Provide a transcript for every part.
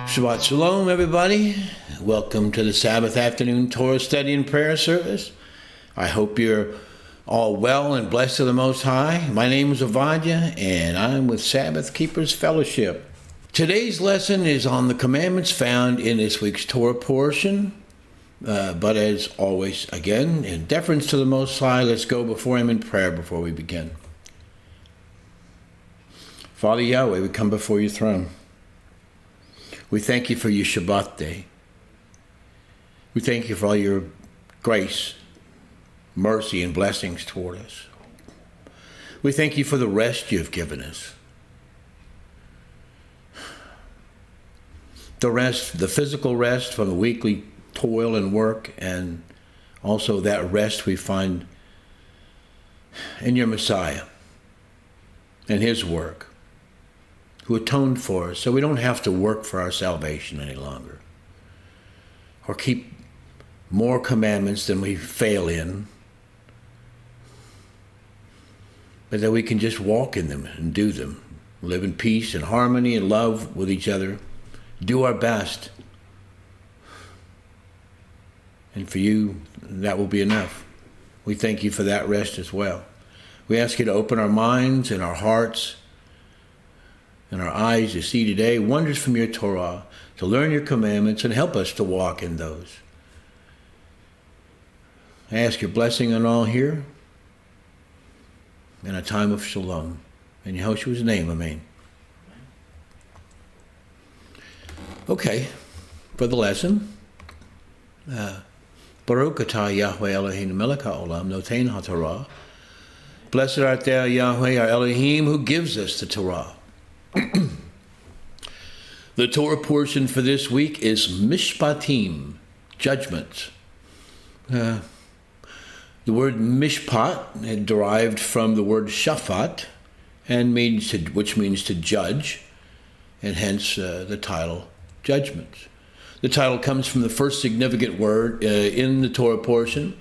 Shabbat Shalom, everybody. Welcome to the Sabbath afternoon Torah study and prayer service. I hope you're all well and blessed of the Most High. My name is Ovadyah, and I'm with Sabbath Keepers Fellowship. Today's lesson is on the commandments found in this week's Torah portion. But as always, again, in deference to the Most High, let's go before Him in prayer before we begin. Father Yahweh, we come before your throne. We thank you for your Shabbat day. We thank you for all your grace, mercy, and blessings toward us. We thank you for the rest you've given us. The rest, the physical rest from the weekly toil and work, and also that rest we find in your Messiah and his work, who atoned for us so we don't have to work for our salvation any longer or keep more commandments than we fail in, but that we can just walk in them and do them, live in peace and harmony and love with each other, do our best. And for you, that will be enough. We thank you for that rest as well. We ask you to open our minds and our hearts and our eyes to see today wonders from your Torah, to learn your commandments and help us to walk in those. I ask your blessing on all here in a time of shalom. In Yehoshua's name, amen. Okay, for the lesson. Baruch atah Yahweh Eloheinu melech haolam noten haTorah. Blessed art thou, Yahweh, our Elohim, who gives us the Torah. The Torah portion for this week is Mishpatym, judgments. The word mishpat derived from the word shafat, and which means to judge, and hence the title judgments. The title comes from the first significant word in the Torah portion,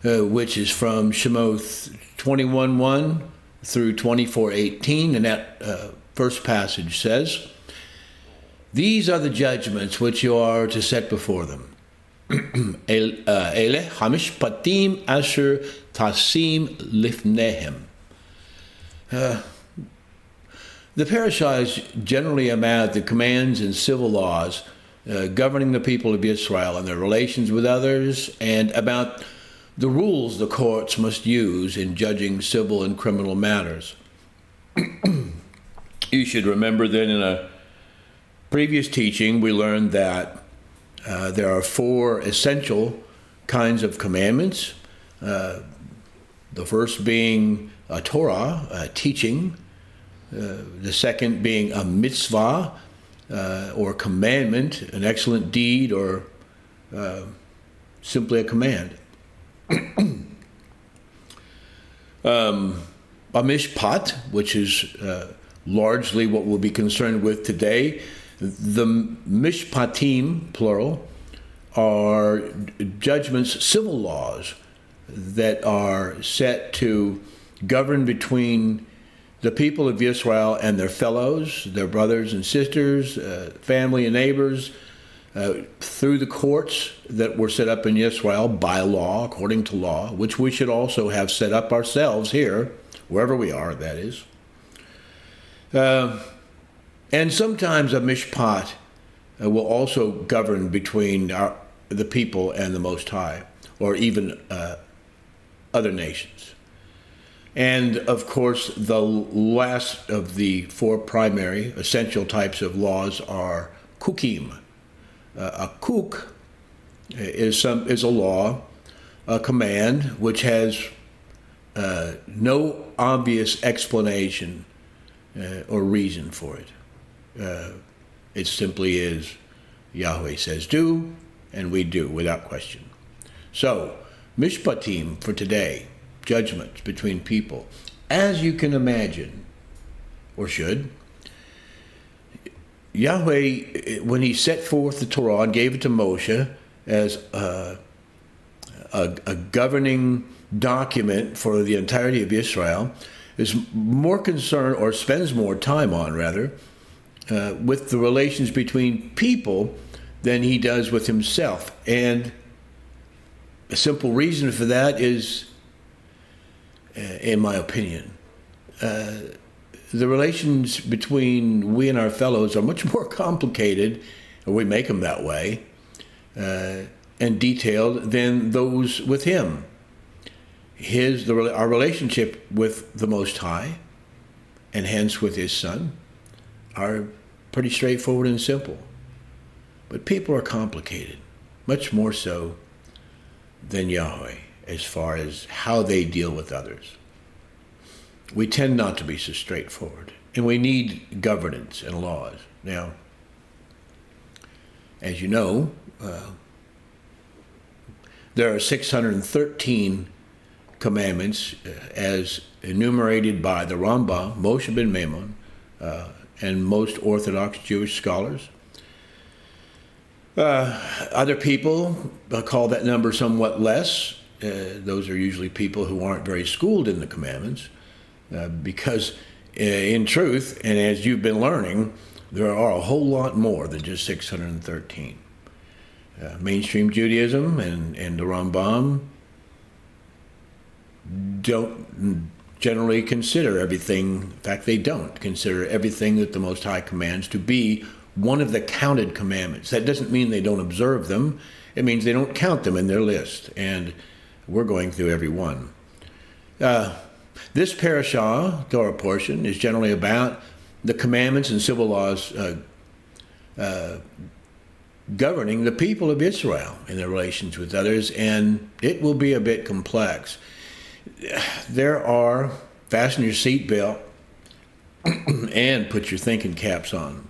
which is from Shemot 21:1 through 24:18, and that first passage says, "These are the judgments which you are to set before them. Ele hamishpatim asher tasim lifnehem." The parashah is generally about the commands and civil laws governing the people of Israel and their relations with others, and about the rules the courts must use in judging civil and criminal matters. You should remember that in a previous teaching we learned that there are four essential kinds of commandments. The first being a Torah, a teaching. The second being a mitzvah, or commandment, an excellent deed, or simply a command. A mishpat, which is largely what we'll be concerned with today. The mishpatim, plural, are judgments, civil laws that are set to govern between the people of Israel and their fellows, their brothers and sisters, family and neighbors, through the courts that were set up in Israel by law, according to law, which we should also have set up ourselves here, wherever we are, that is. And sometimes a mishpat will also govern between the people and the Most High, or even other nations. And, of course, the last of the four primary essential types of laws are kukim. A kuk is a law, a command, which has no obvious explanation or reason for it. It simply is Yahweh says do, and we do without question. So, mishpatim for today, judgments between people, as you can imagine, or should. Yahweh, when he set forth the Torah and gave it to Moshe as a governing document for the entirety of Israel, is more concerned, or spends more time on rather, with the relations between people than he does with himself. And a simple reason for that is, in my opinion, the relations between we and our fellows are much more complicated, or we make them that way, and detailed than those with him. Our relationship with the Most High, and hence with his Son, are pretty straightforward and simple. But people are complicated, much more so than Yahweh, as far as how they deal with others. We tend not to be so straightforward, and we need governance and laws. Now, as you know, there are 613 commandments as enumerated by the Rambam, Moshe ben Maimon, and most Orthodox Jewish scholars. Other people call that number somewhat less. Those are usually people who aren't very schooled in the commandments, because in truth, and as you've been learning, there are a whole lot more than just 613. Mainstream Judaism and the Rambam don't generally consider everything, in fact, they don't consider everything that the Most High commands to be one of the counted commandments. That doesn't mean they don't observe them. It means they don't count them in their list, and we're going through every one. This parashah, Torah portion, is generally about the commandments and civil laws governing the people of Israel in their relations with others, and it will be a bit complex. There are, fasten your seatbelt and put your thinking caps on,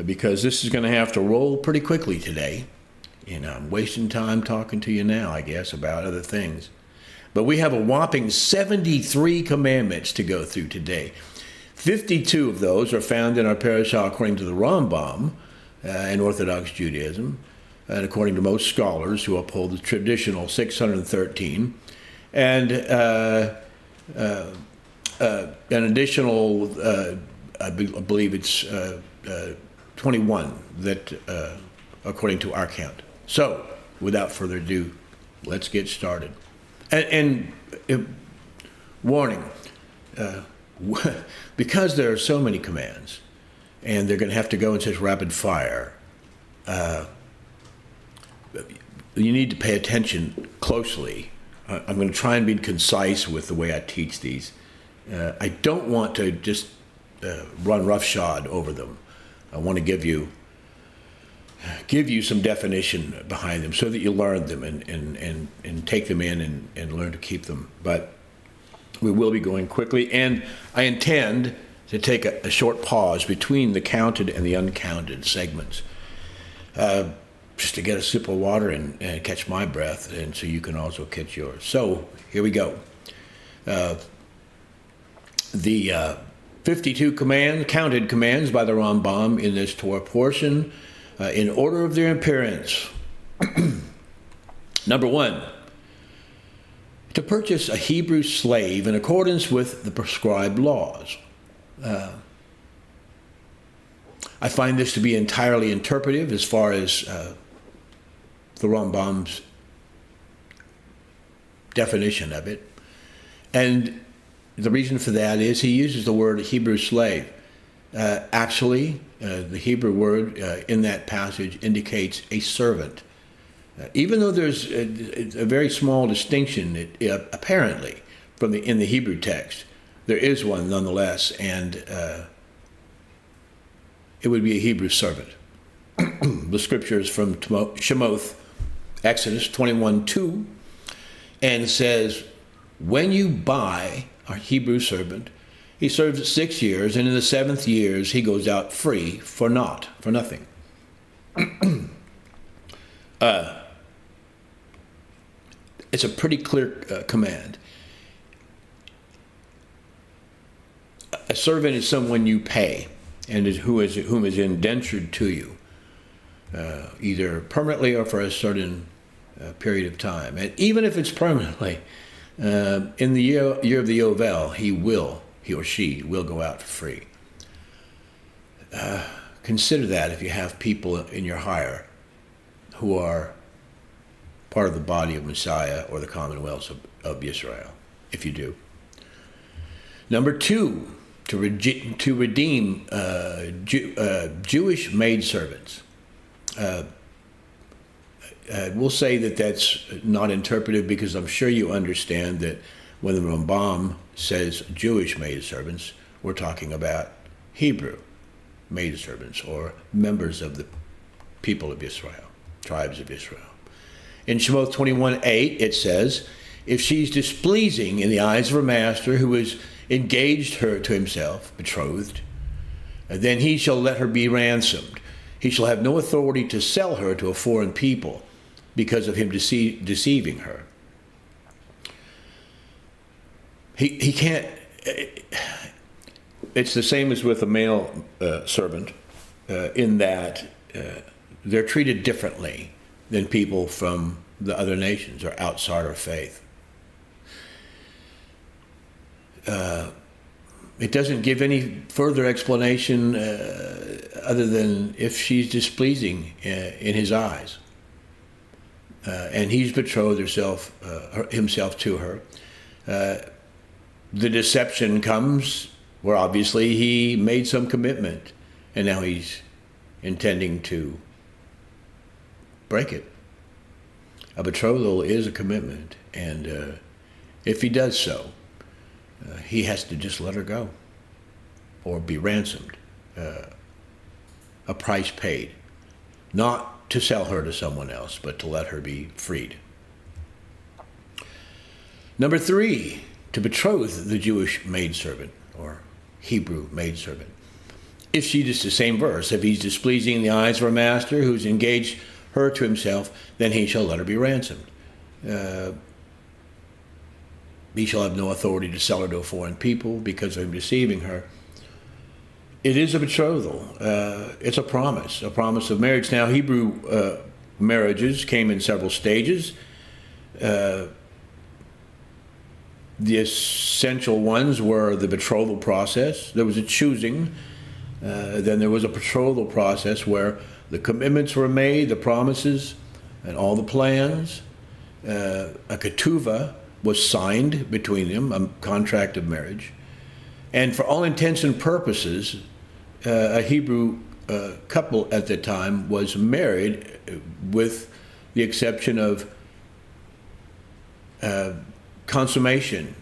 because this is going to have to roll pretty quickly today. And I'm wasting time talking to you now, I guess, about other things. But we have a whopping 73 commandments to go through today. 52 of those are found in our parashah according to the Rambam in Orthodox Judaism, and according to most scholars who uphold the traditional 613. And an additional, I believe it's 21 that, according to our count. So, without further ado, let's get started. And warning, because there are so many commands, and they're going to have to go in such rapid fire, you need to pay attention closely. I'm going to try and be concise with the way I teach these. I don't want to just run roughshod over them. I want to give you some definition behind them so that you learn them and take them in and learn to keep them. But we will be going quickly, and I intend to take a short pause between the counted and the uncounted segments, just to get a sip of water and catch my breath, and so you can also catch yours. So here we go. The 52 counted commands by the Rambam in this Torah portion, in order of their appearance. Number 1, to purchase a Hebrew slave in accordance with the prescribed laws. I find this to be entirely interpretive as far as the Rambam's definition of it. And the reason for that is he uses the word Hebrew slave. Actually, the Hebrew word in that passage indicates a servant. Even though there's a very small distinction, apparently, in the Hebrew text, there is one nonetheless, and it would be a Hebrew servant. The scripture is from Shemoth, Exodus 21:2, and says, when you buy a Hebrew servant, he serves 6 years, and in the 7th year he goes out free for nothing. It's a pretty clear command. A servant is someone you pay, and whom is indentured to you, either permanently or for a certain period of time. And even if it's permanently, in the year of the Yovel, he or she will go out for free. consider that if you have people in your hire who are part of the body of Messiah or the commonwealth of Israel, if you do. Number 2, to redeem Jewish maidservants. We'll say that that's not interpretive, because I'm sure you understand that when the Rambam says Jewish maidservants, we're talking about Hebrew maidservants or members of the people of Israel, tribes of Israel. In Shemot 21:8, it says, if she's displeasing in the eyes of her master, who has engaged her to himself, betrothed, then he shall let her be ransomed. He shall have no authority to sell her to a foreign people because of him deceiving her. He can't. It's the same as with a male servant, in that they're treated differently than people from the other nations or outside our faith. It doesn't give any further explanation other than if she's displeasing in his eyes, and he's betrothed himself to her. The deception comes where obviously he made some commitment, and now he's intending to break it. A betrothal is a commitment, and if he does so, he has to just let her go or be ransomed, a price paid, not to sell her to someone else, but to let her be freed. Number 3, to betroth the Jewish maidservant or Hebrew maidservant. If she, just the same verse, if he's displeasing in the eyes of her master, who's engaged her to himself, then he shall let her be ransomed. He shall have no authority to sell her to a foreign people because of him deceiving her. It is a betrothal. It's a promise of marriage. Now, Hebrew marriages came in several stages. The essential ones were the betrothal process. There was a choosing. Then there was a betrothal process where the commitments were made, the promises, and all the plans. A ketuvah was signed between them, a contract of marriage. And for all intents and purposes, a Hebrew couple at the time was married, with the exception of consummation.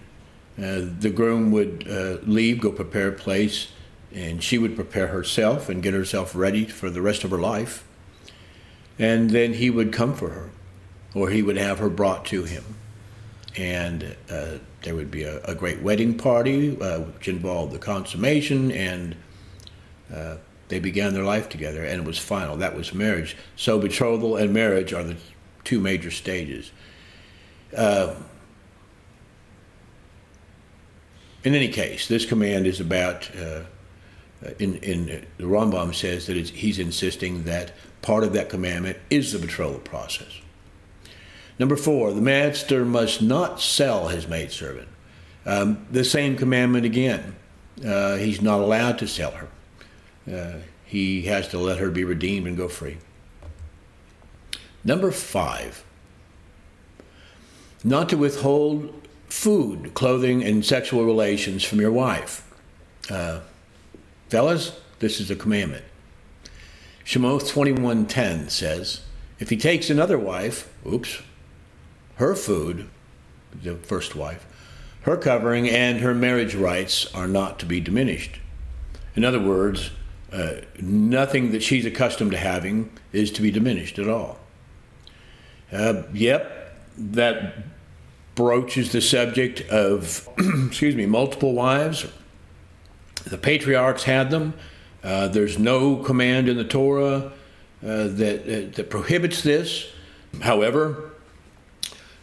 The groom would leave, go prepare a place, and she would prepare herself and get herself ready for the rest of her life. And then he would come for her, or he would have her brought to him. And there would be a great wedding party, which involved the consummation, and they began their life together, and it was final. That was marriage. So betrothal and marriage are the 2 major stages. In any case, this command is about, the Rambam says that he's insisting that part of that commandment is the betrothal process. Number 4, the master must not sell his maidservant. The same commandment again. He's not allowed to sell her. He has to let her be redeemed and go free. Number 5, not to withhold food, clothing, and sexual relations from your wife. Fellas, this is a commandment. Shemot 21:10 says, if he takes another wife, her food, the first wife, her covering, and her marriage rights are not to be diminished. In other words, nothing that she's accustomed to having is to be diminished at all. That broaches the subject of, multiple wives. The patriarchs had them. There's no command in the Torah that prohibits this. However,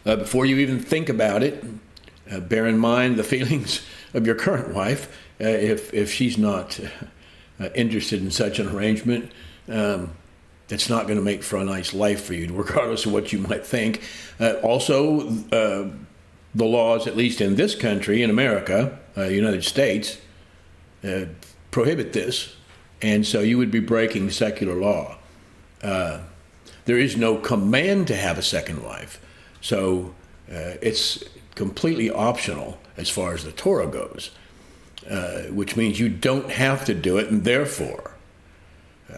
before you even think about it, bear in mind the feelings of your current wife. If she's not interested in such an arrangement, it's not going to make for a nice life for you, regardless of what you might think. Also, the laws, at least in this country, in America, United States, prohibit this. And so you would be breaking secular law. There is no command to have a second wife. So it's completely optional as far as the Torah goes, which means you don't have to do it. And therefore,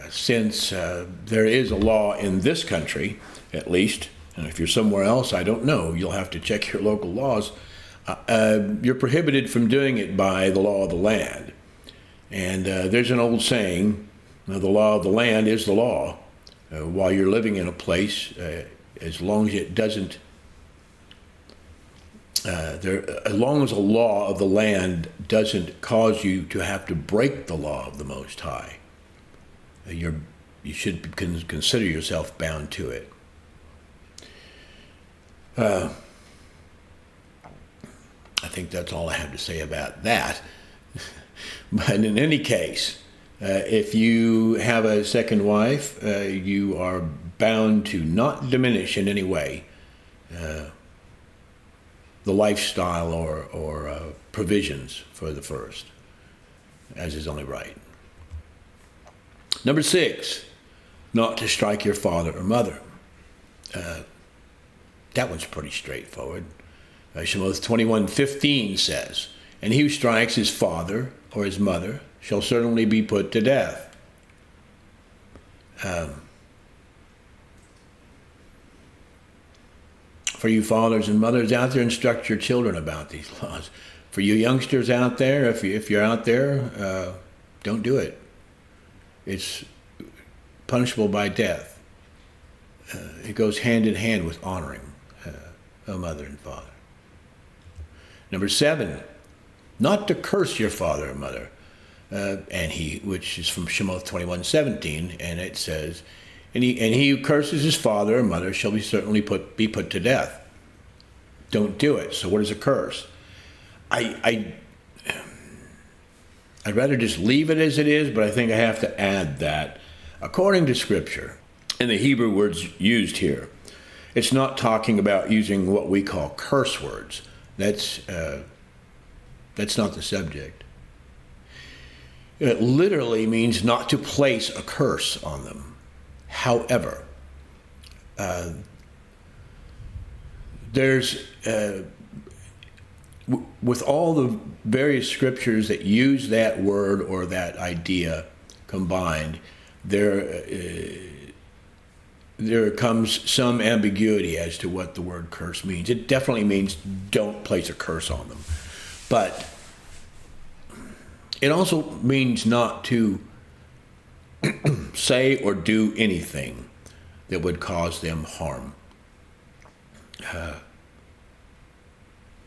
since there is a law in this country, at least, and if you're somewhere else, I don't know, you'll have to check your local laws, you're prohibited from doing it by the law of the land. And there's an old saying, the law of the land is the law. While you're living in a place, as long as it doesn't, as long as the law of the land doesn't cause you to have to break the law of the Most High, you should consider yourself bound to it. I think that's all I have to say about that. But in any case, if you have a second wife, you are bound to not diminish in any way the lifestyle or provisions for the first, as is only right. Number 6, not to strike your father or mother. That one's pretty straightforward. Shabbath 21:15 says, "And he who strikes his father or his mother shall certainly be put to death." For you fathers and mothers out there, instruct your children about these laws. For you youngsters out there, if you're out there, don't do it. It's punishable by death. It goes hand in hand with honoring a mother and father. Number 7, not to curse your father or mother. Which is from Shabbath 21:17, and it says, and he who curses his father or mother shall be certainly be put to death. Don't do it. So what is a curse? I'd rather just leave it as it is, but I think I have to add that according to Scripture, and the Hebrew words used here, it's not talking about using what we call curse words. That's not the subject. It literally means not to place a curse on them. However, there's, with all the various scriptures that use that word or that idea combined, there comes some ambiguity as to what the word curse means. It definitely means don't place a curse on them. But it also means not to say or do anything that would cause them harm.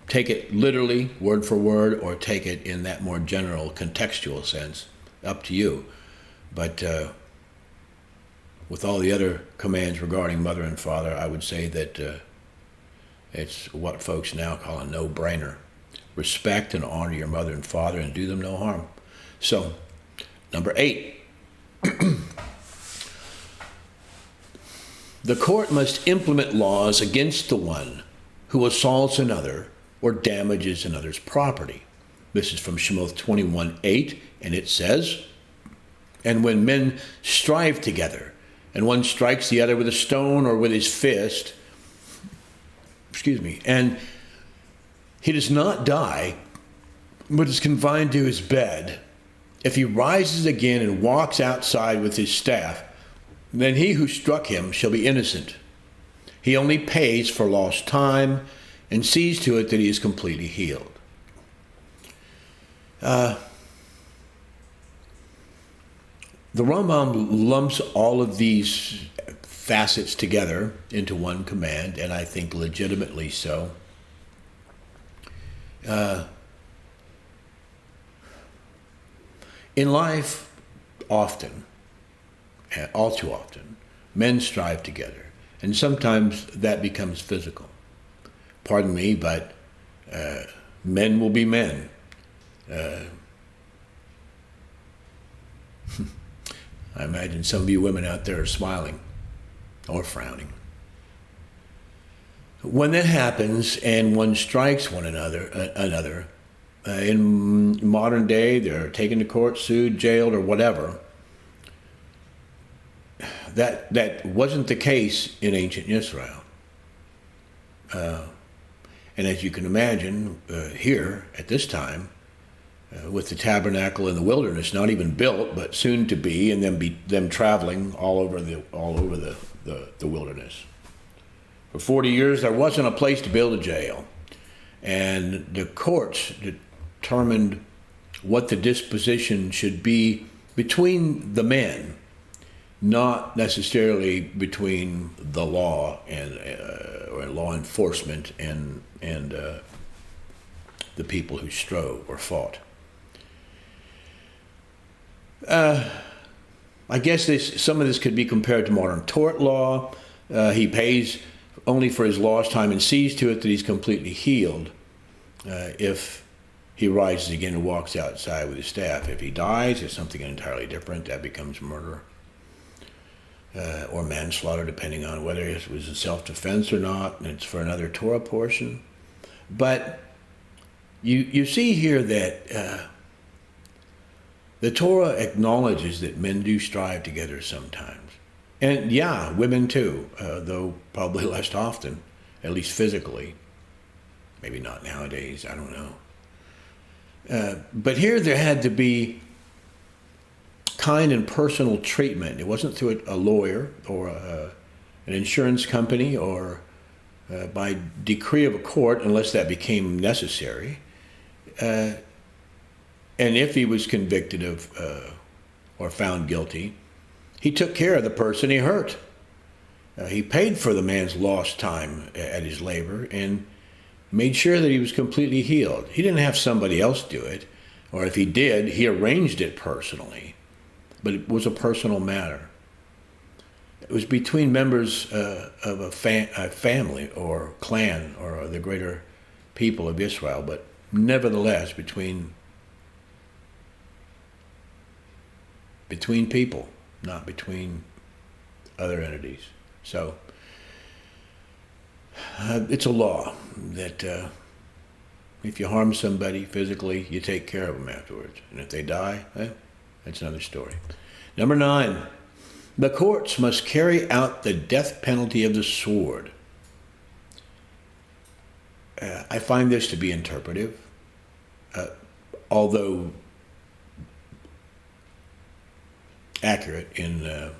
Take it literally, word for word, or take it in that more general contextual sense. Up to you. But with all the other commands regarding mother and father, I would say that it's what folks now call a no-brainer. Respect and honor your mother and father and do them no harm. So, number 8. The court must implement laws against the one who assaults another or damages another's property. This is from Shabbath 21:8, and it says, "And when men strive together, and one strikes the other with a stone or with his fist, and he does not die, but is confined to his bed, if he rises again and walks outside with his staff, then he who struck him shall be innocent. He only pays for lost time and sees to it that he is completely healed." The Rambam lumps all of these facets together into one command, and I think legitimately so. In life, often, all too often, men strive together, and sometimes that becomes physical. Pardon me, but men will be men. I imagine some of you women out there are smiling or frowning. When that happens and one strikes one another, in modern day, they're taken to court, sued, jailed, or whatever. that wasn't the case in ancient Israel. And as you can imagine, here at this time, with the tabernacle in the wilderness, not even built, but soon to be, and them traveling all over the wilderness. For 40 years, there wasn't a place to build a jail, and the courts determined what the disposition should be between the men, not necessarily between the law and or law enforcement and the people who strove or fought. I guess some of this could be compared to modern tort law. He pays only for his lost time and sees to it that he's completely healed if he rises again and walks outside with his staff. If he dies, it's something entirely different. That becomes murder or manslaughter, depending on whether it was in self-defense or not, and it's for another Torah portion. But you see here that the Torah acknowledges that men do strive together sometimes. And yeah, women too, though probably less often, at least physically. Maybe not nowadays, I don't know. But here there had to be kind and personal treatment. It wasn't through a lawyer or an insurance company or by decree of a court, unless that became necessary. And if he was convicted of or found guilty, he took care of the person he hurt. He paid for the man's lost time at his labor and made sure that he was completely healed. He didn't have somebody else do it, or if he did, he arranged it personally. But it was a personal matter. It was between members of a family or clan or the greater people of Israel, but nevertheless between people, not between other entities. So it's a law that if you harm somebody physically, you take care of them afterwards. And if they die, that's another story. Number 9, the courts must carry out the death penalty of the sword. I find this to be interpretive, although accurate in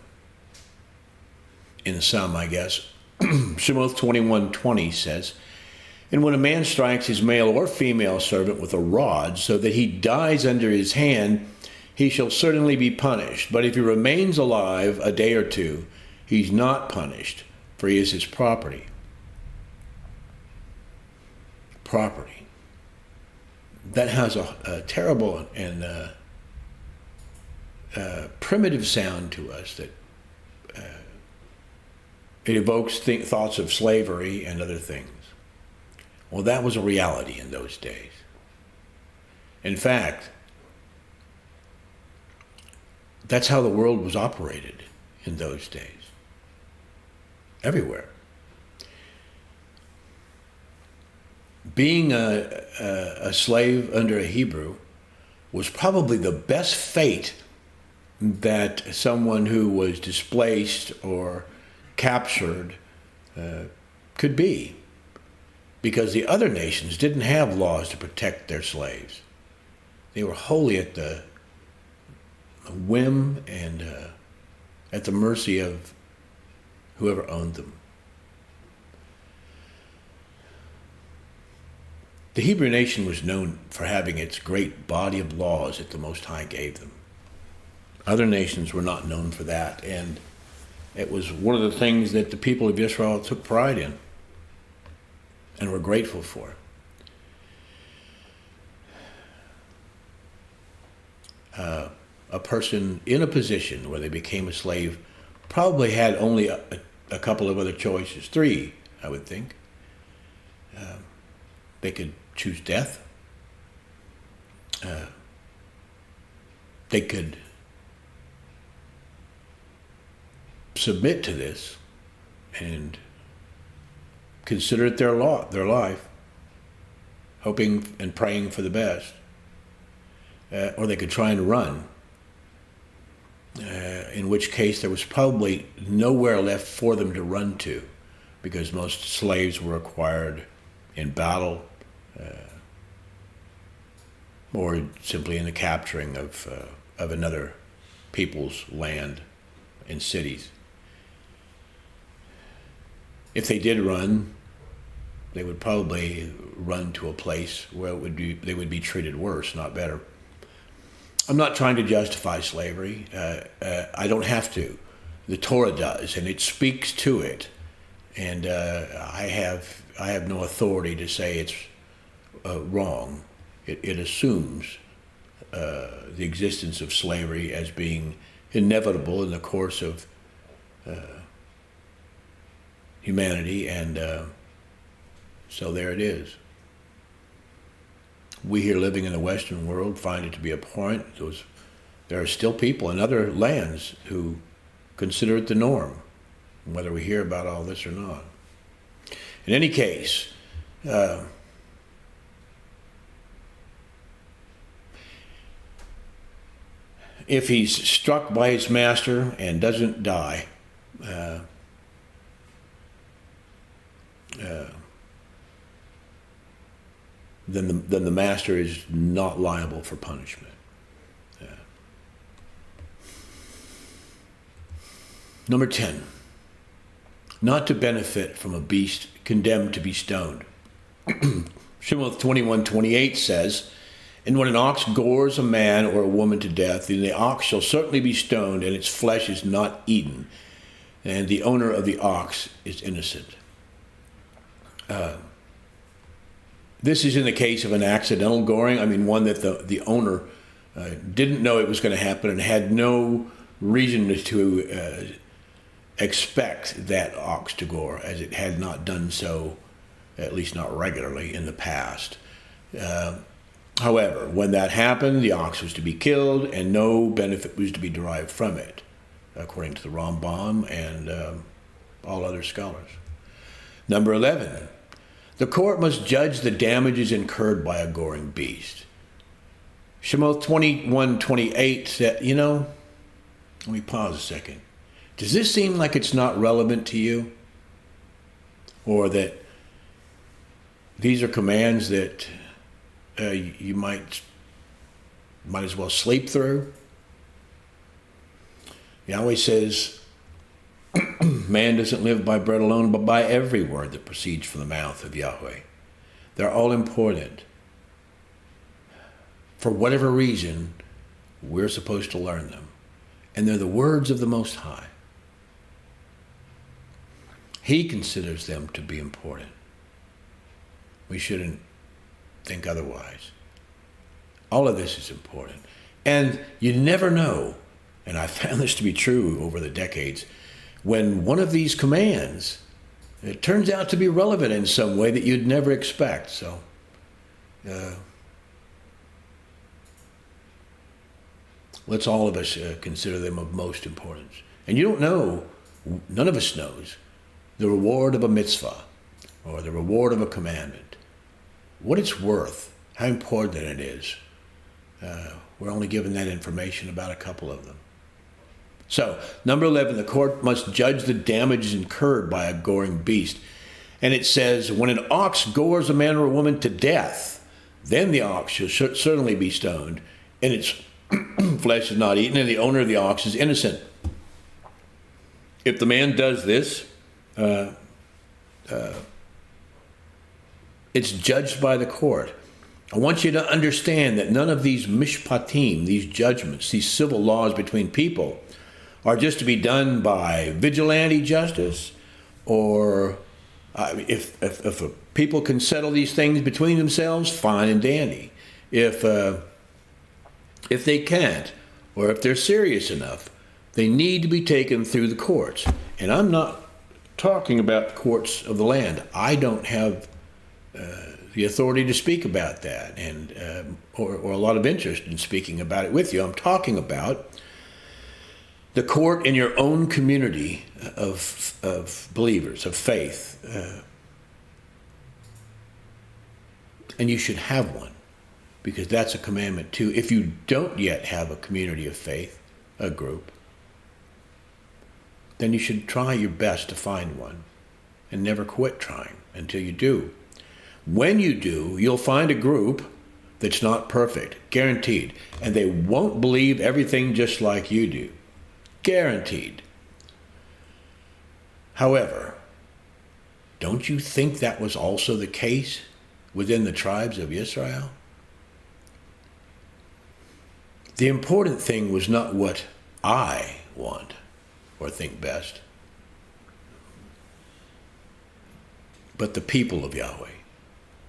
some, I guess. Shabbath 21:20 says, "And when a man strikes his male or female servant with a rod so that he dies under his hand, he shall certainly be punished. But if he remains alive a day or two, he's not punished, for he is his property." Property. That has a terrible and primitive sound to us that it evokes thoughts of slavery and other things. Well, that was a reality in those days. In fact, that's how the world was operated in those days. Everywhere. Being a slave under a Hebrew was probably the best fate that someone who was displaced or captured could be, because the other nations didn't have laws to protect their slaves. They were wholly at the whim and at the mercy of whoever owned them. The Hebrew nation was known for having its great body of laws that the Most High gave them. Other nations were not known for that, and it was one of the things that the people of Israel took pride in and were grateful for. A person in a position where they became a slave probably had only a couple of other choices, 3, I would think. They could choose death. They could submit to this and consider it their life, hoping and praying for the best. Or they could try and run. in which case there was probably nowhere left for them to run to, because most slaves were acquired in battle or simply in the capturing of another people's land and cities. If they did run, they would probably run to a place where they would be treated worse, not better. I'm not trying to justify slavery. I don't have to. The Torah does, and it speaks to it. And I have no authority to say it's wrong. It assumes the existence of slavery as being inevitable in the course of humanity, and so there it is. We here living in the Western world find it to be abhorrent. There are still people in other lands who consider it the norm, whether we hear about all this or not. In any case, if he's struck by his master and doesn't die, then the master is not liable for punishment. Number 10, not to benefit from a beast condemned to be stoned. Shabbath 21:28 says, "And when an ox gores a man or a woman to death, then the ox shall certainly be stoned, and its flesh is not eaten, and the owner of the ox is innocent." This is in the case of an accidental goring. I mean, one that the owner didn't know it was going to happen and had no reason to expect that ox to gore, as it had not done so, at least not regularly, in the past. However, when that happened, the ox was to be killed, and no benefit was to be derived from it, according to the Rambam and all other scholars. Number 11, the court must judge the damages incurred by a goring beast. Shemot 21:28 said, let me pause a second. Does this seem like it's not relevant to you? Or that these are commands that you might as well sleep through? Yahweh says, man doesn't live by bread alone, but by every word that proceeds from the mouth of Yahweh. They're all important. For whatever reason, we're supposed to learn them. And they're the words of the Most High. He considers them to be important. We shouldn't think otherwise. All of this is important. And you never know, and I found this to be true over the decades, when one of these commands, it turns out to be relevant in some way that you'd never expect. So, let's all of us consider them of most importance. And you don't know, none of us knows, the reward of a mitzvah or the reward of a commandment, what it's worth, how important it is. We're only given that information about a couple of them. So, number 11, the court must judge the damages incurred by a goring beast. And it says, when an ox gores a man or a woman to death, then the ox shall certainly be stoned, and its flesh is not eaten, and the owner of the ox is innocent. If the man does this, it's judged by the court. I want you to understand that none of these mishpatym, these judgments, these civil laws between people, are just to be done by vigilante justice, or if people can settle these things between themselves, fine and dandy. If they can't, or if they're serious enough, they need to be taken through the courts. And I'm not talking about the courts of the land. I don't have the authority to speak about that, and or a lot of interest in speaking about it with you. I'm talking about the court in your own community of believers, of faith. And you should have one, because that's a commandment too. If you don't yet have a community of faith, a group, then you should try your best to find one and never quit trying until you do. When you do, you'll find a group that's not perfect, guaranteed, and they won't believe everything just like you do, guaranteed. However, don't you think that was also the case within the tribes of Israel? The important thing was not what I want or think best, but the people of Yahweh,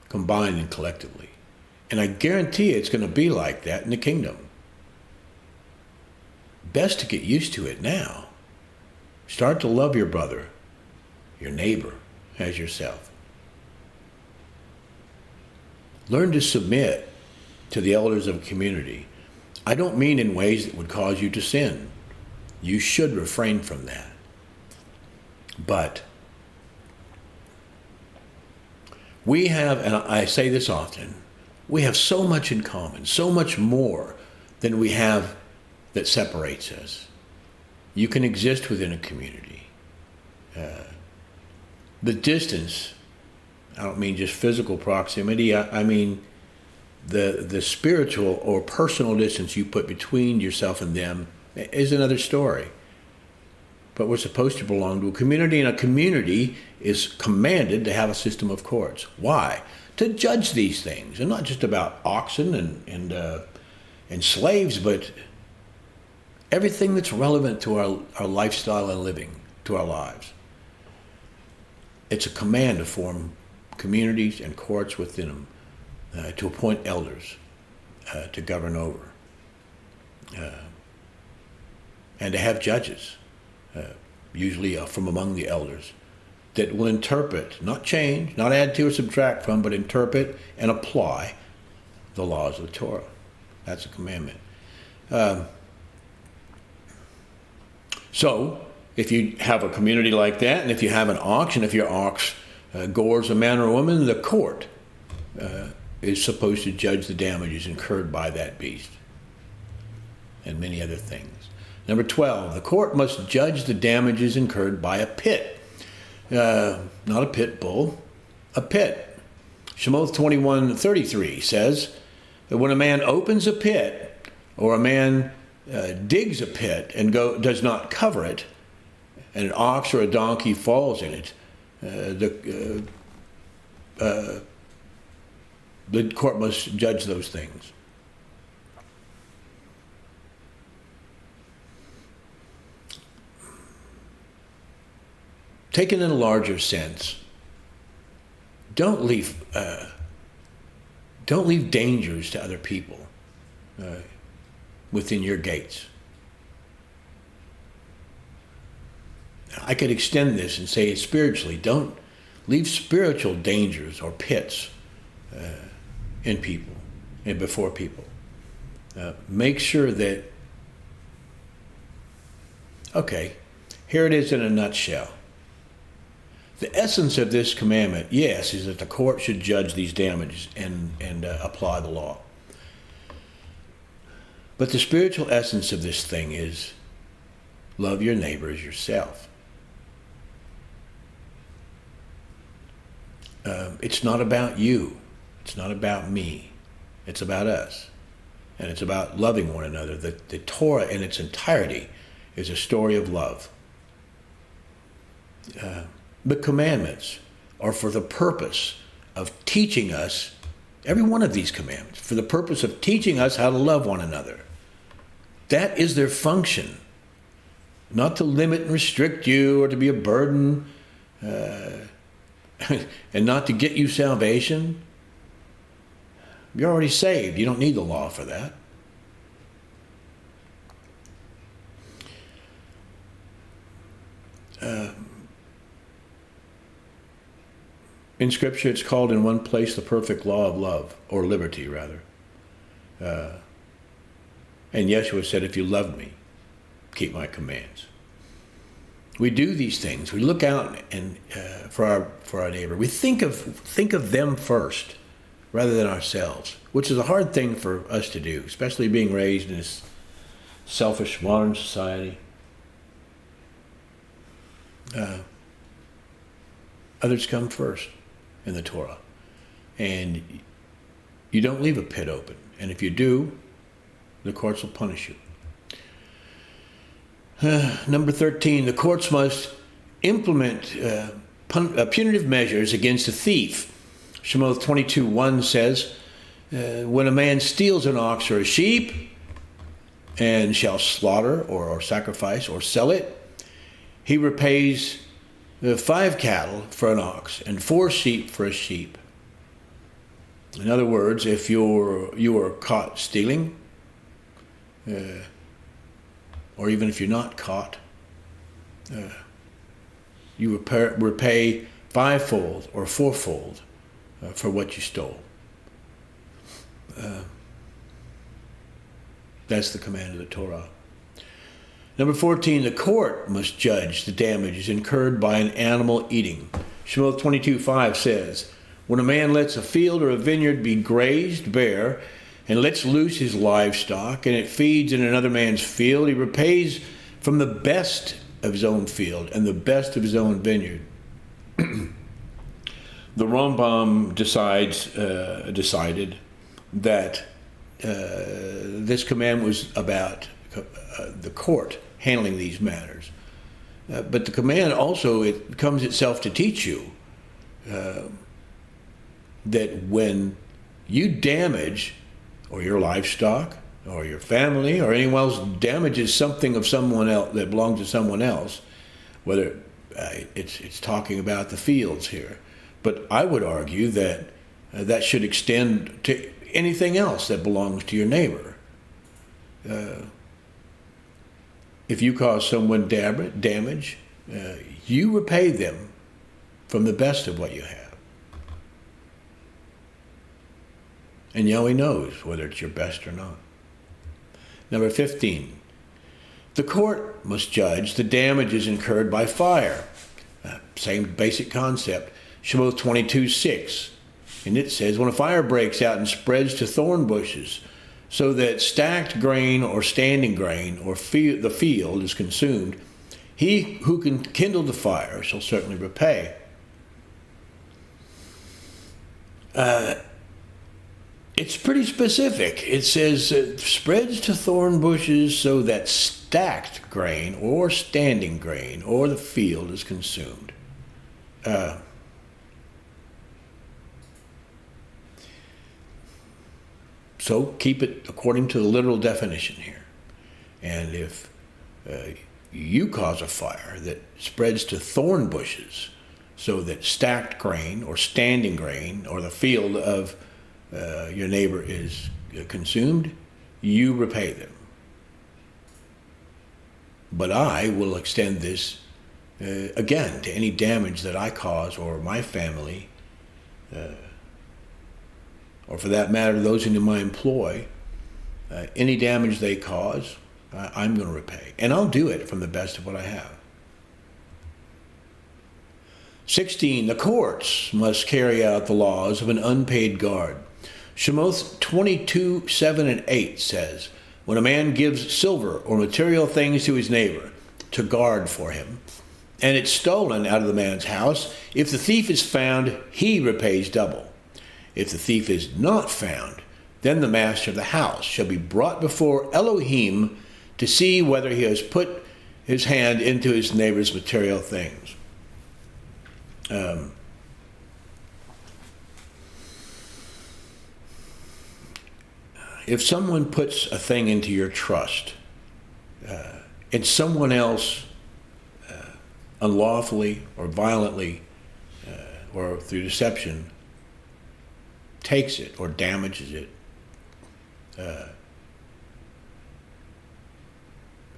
combined and collectively. And I guarantee it's going to be like that in the kingdom. Best to get used to it now. Start to love your brother, your neighbor, as yourself. Learn to submit to the elders of a community. I don't mean in ways that would cause you to sin. You should refrain from that. But we have, and I say this often, we have so much in common, so much more than we have that separates us. You can exist within a community. The distance, I don't mean just physical proximity, I mean the spiritual or personal distance you put between yourself and them is another story. But we're supposed to belong to a community, and a community is commanded to have a system of courts. Why? To judge these things, and not just about oxen and slaves, but everything that's relevant to our lifestyle and living, to our lives. It's a command to form communities and courts within them, to appoint elders to govern over, and to have judges, usually from among the elders, that will interpret, not change, not add to or subtract from, but interpret and apply the laws of the Torah. That's a commandment. So, if you have a community like that, and if you have an ox, and if your ox gores a man or a woman, the court is supposed to judge the damages incurred by that beast, and many other things. Number 12, the court must judge the damages incurred by a pit. Not a pit bull, a pit. Shemoth 21:33 says that when a man opens a pit, or a man digs a pit and does not cover it, and an ox or a donkey falls in it, the court must judge those things. Taken in a larger sense, don't leave dangers to other people within your gates. I could extend this and say it spiritually. Don't leave spiritual dangers or pits in people and before people. Make sure that, okay, here it is in a nutshell. The essence of this commandment, yes, is that the court should judge these damages and apply the law. But the spiritual essence of this thing is love your neighbor as yourself. It's not about you. It's not about me. It's about us. And it's about loving one another. The Torah in its entirety is a story of love. The commandments are for the purpose of teaching us, every one of these commandments, for the purpose of teaching us how to love one another. That is their function. Not to limit and restrict you or to be a burden, and not to get you salvation. You're already saved. You don't need the law for that. In Scripture, it's called in one place the perfect law of love, or liberty, rather. And Yeshua said, if you love me, keep my commands. We do these things. We look out and for our neighbor. We think of them first, rather than ourselves, which is a hard thing for us to do, especially being raised in this selfish modern society. Others come first in the Torah. And you don't leave a pit open. And if you do, the courts will punish you. Number 13, the courts must implement punitive measures against a thief. Shemot 22:1 says, when a man steals an ox or a sheep and shall slaughter or sacrifice or sell it, he repays 5 cattle for an ox and 4 sheep for a sheep. In other words, if you are caught stealing, or even if you're not caught, you repay 5-fold or 4-fold for what you stole. That's the command of the Torah. Number 14, the court must judge the damages incurred by an animal eating. Shemot 22:5 says, when a man lets a field or a vineyard be grazed bare and lets loose his livestock and it feeds in another man's field, he repays from the best of his own field and the best of his own vineyard. The Rambam decided that this command was about the court handling these matters. But the command also, it comes itself to teach you that when you damage, or your livestock, or your family, or anyone else damages something of someone else that belongs to someone else, whether it's talking about the fields here, but I would argue that that should extend to anything else that belongs to your neighbor. If you cause someone damage, you repay them from the best of what you have. And Yahweh knows whether it's your best or not. Number 15, the court must judge the damages incurred by fire. Same basic concept. Shemot 22:6. And it says, when a fire breaks out and spreads to thorn bushes, so that stacked grain or standing grain or the field is consumed, he who can kindle the fire shall certainly repay. It's pretty specific. It says, spreads to thorn bushes so that stacked grain or standing grain or the field is consumed. So keep it according to the literal definition here. And if you cause a fire that spreads to thorn bushes so that stacked grain or standing grain or the field of your neighbor is consumed, you repay them. But I will extend this again to any damage that I cause or my family, or for that matter, those in my employ. Any damage they cause, I'm going to repay. And I'll do it from the best of what I have. 16, the courts must carry out the laws of an unpaid guard. Shemot 22:7-8 says, when a man gives silver or material things to his neighbor to guard for him, and it's stolen out of the man's house, if the thief is found, he repays double. If the thief is not found, then the master of the house shall be brought before Elohim to see whether he has put his hand into his neighbor's material things. If someone puts a thing into your trust, and someone else unlawfully or violently or through deception takes it or damages it,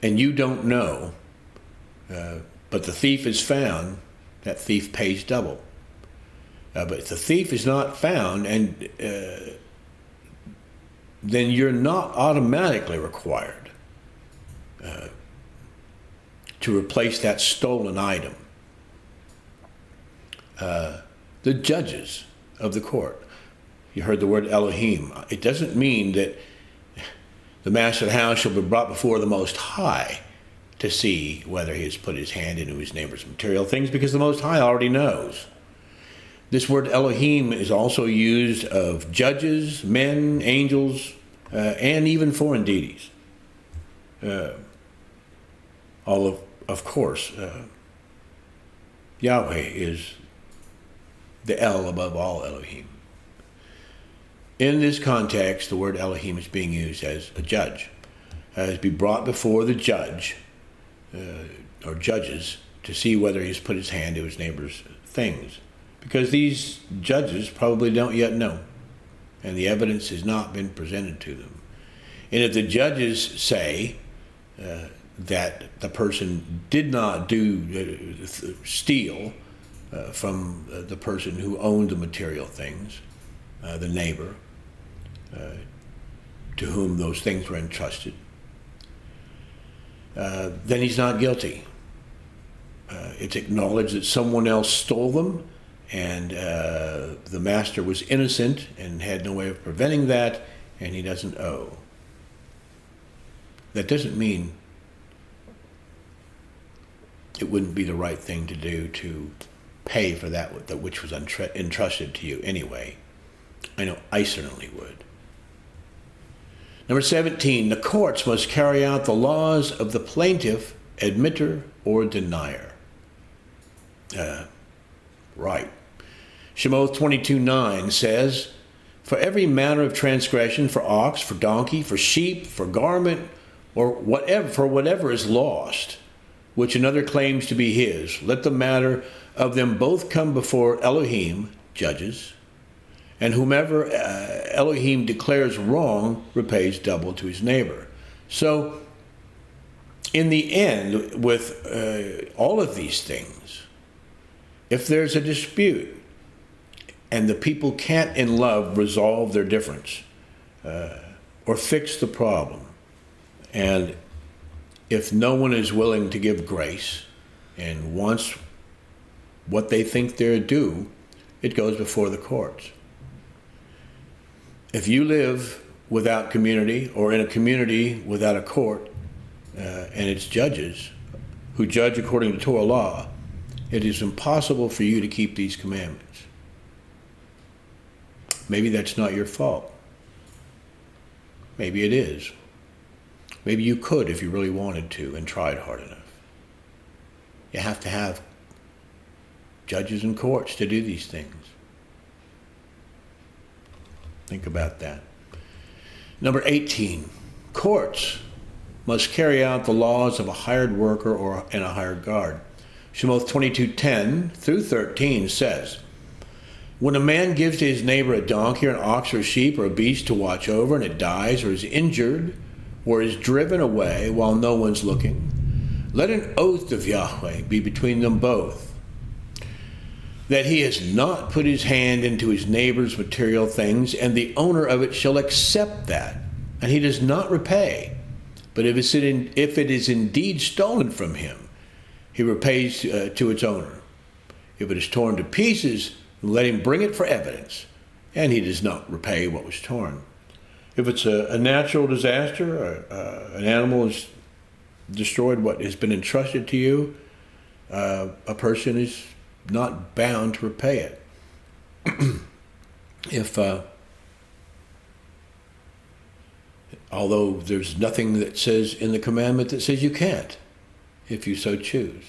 and you don't know, but the thief is found, that thief pays double. But if the thief is not found, and then you're not automatically required to replace that stolen item. The judges of the court, you heard the word Elohim. It doesn't mean that the master of the house shall be brought before the Most High to see whether he has put his hand into his neighbor's material things, because the Most High already knows. This word Elohim is also used of judges, men, angels, and even foreign deities. Of course, Yahweh is the El above all Elohim. In this context, the word Elohim is being used as a judge, to be brought before the judge or judges to see whether he's put his hand to his neighbor's things. Because these judges probably don't yet know, and the evidence has not been presented to them. And if the judges say that the person did not steal from the person who owned the material things, the neighbor to whom those things were entrusted, then he's not guilty. It's acknowledged that someone else stole them, and the master was innocent and had no way of preventing that, and he doesn't owe. That doesn't mean it wouldn't be the right thing to do to pay for that which was entrusted to you anyway. I know I certainly would. Number 17, the courts must carry out the laws of the plaintiff, admitter, or denier. Right. Shemot 22:9 says, for every manner of transgression, for ox, for donkey, for sheep, for garment, or whatever is lost, which another claims to be his, let the matter of them both come before Elohim, judges, and whomever Elohim declares wrong repays double to his neighbor. So, in the end, with all of these things, if there's a dispute and the people can't in love resolve their difference or fix the problem, and if no one is willing to give grace and wants what they think they're due, it goes before the courts. If you live without community or in a community without a court and its judges who judge according to Torah law, it is impossible for you to keep these commandments. Maybe that's not your fault. Maybe it is. Maybe you could if you really wanted to and tried hard enough. You have to have judges and courts to do these things. Think about that. Number 18, courts must carry out the laws of a hired worker and a hired guard. Shemot 22:10 through 13 says, when a man gives to his neighbor a donkey or an ox or a sheep or a beast to watch over, and it dies or is injured or is driven away while no one's looking, let an oath of Yahweh be between them both, that he has not put his hand into his neighbor's material things, and the owner of it shall accept that, and he does not repay. But if it is indeed stolen from him, he repays to its owner. If it is torn to pieces, let him bring it for evidence, and he does not repay what was torn. If it's a natural disaster, an animal is destroyed, what has been entrusted to you, a person is not bound to repay it. Although there's nothing that says in the commandment that says you can't, if you so choose.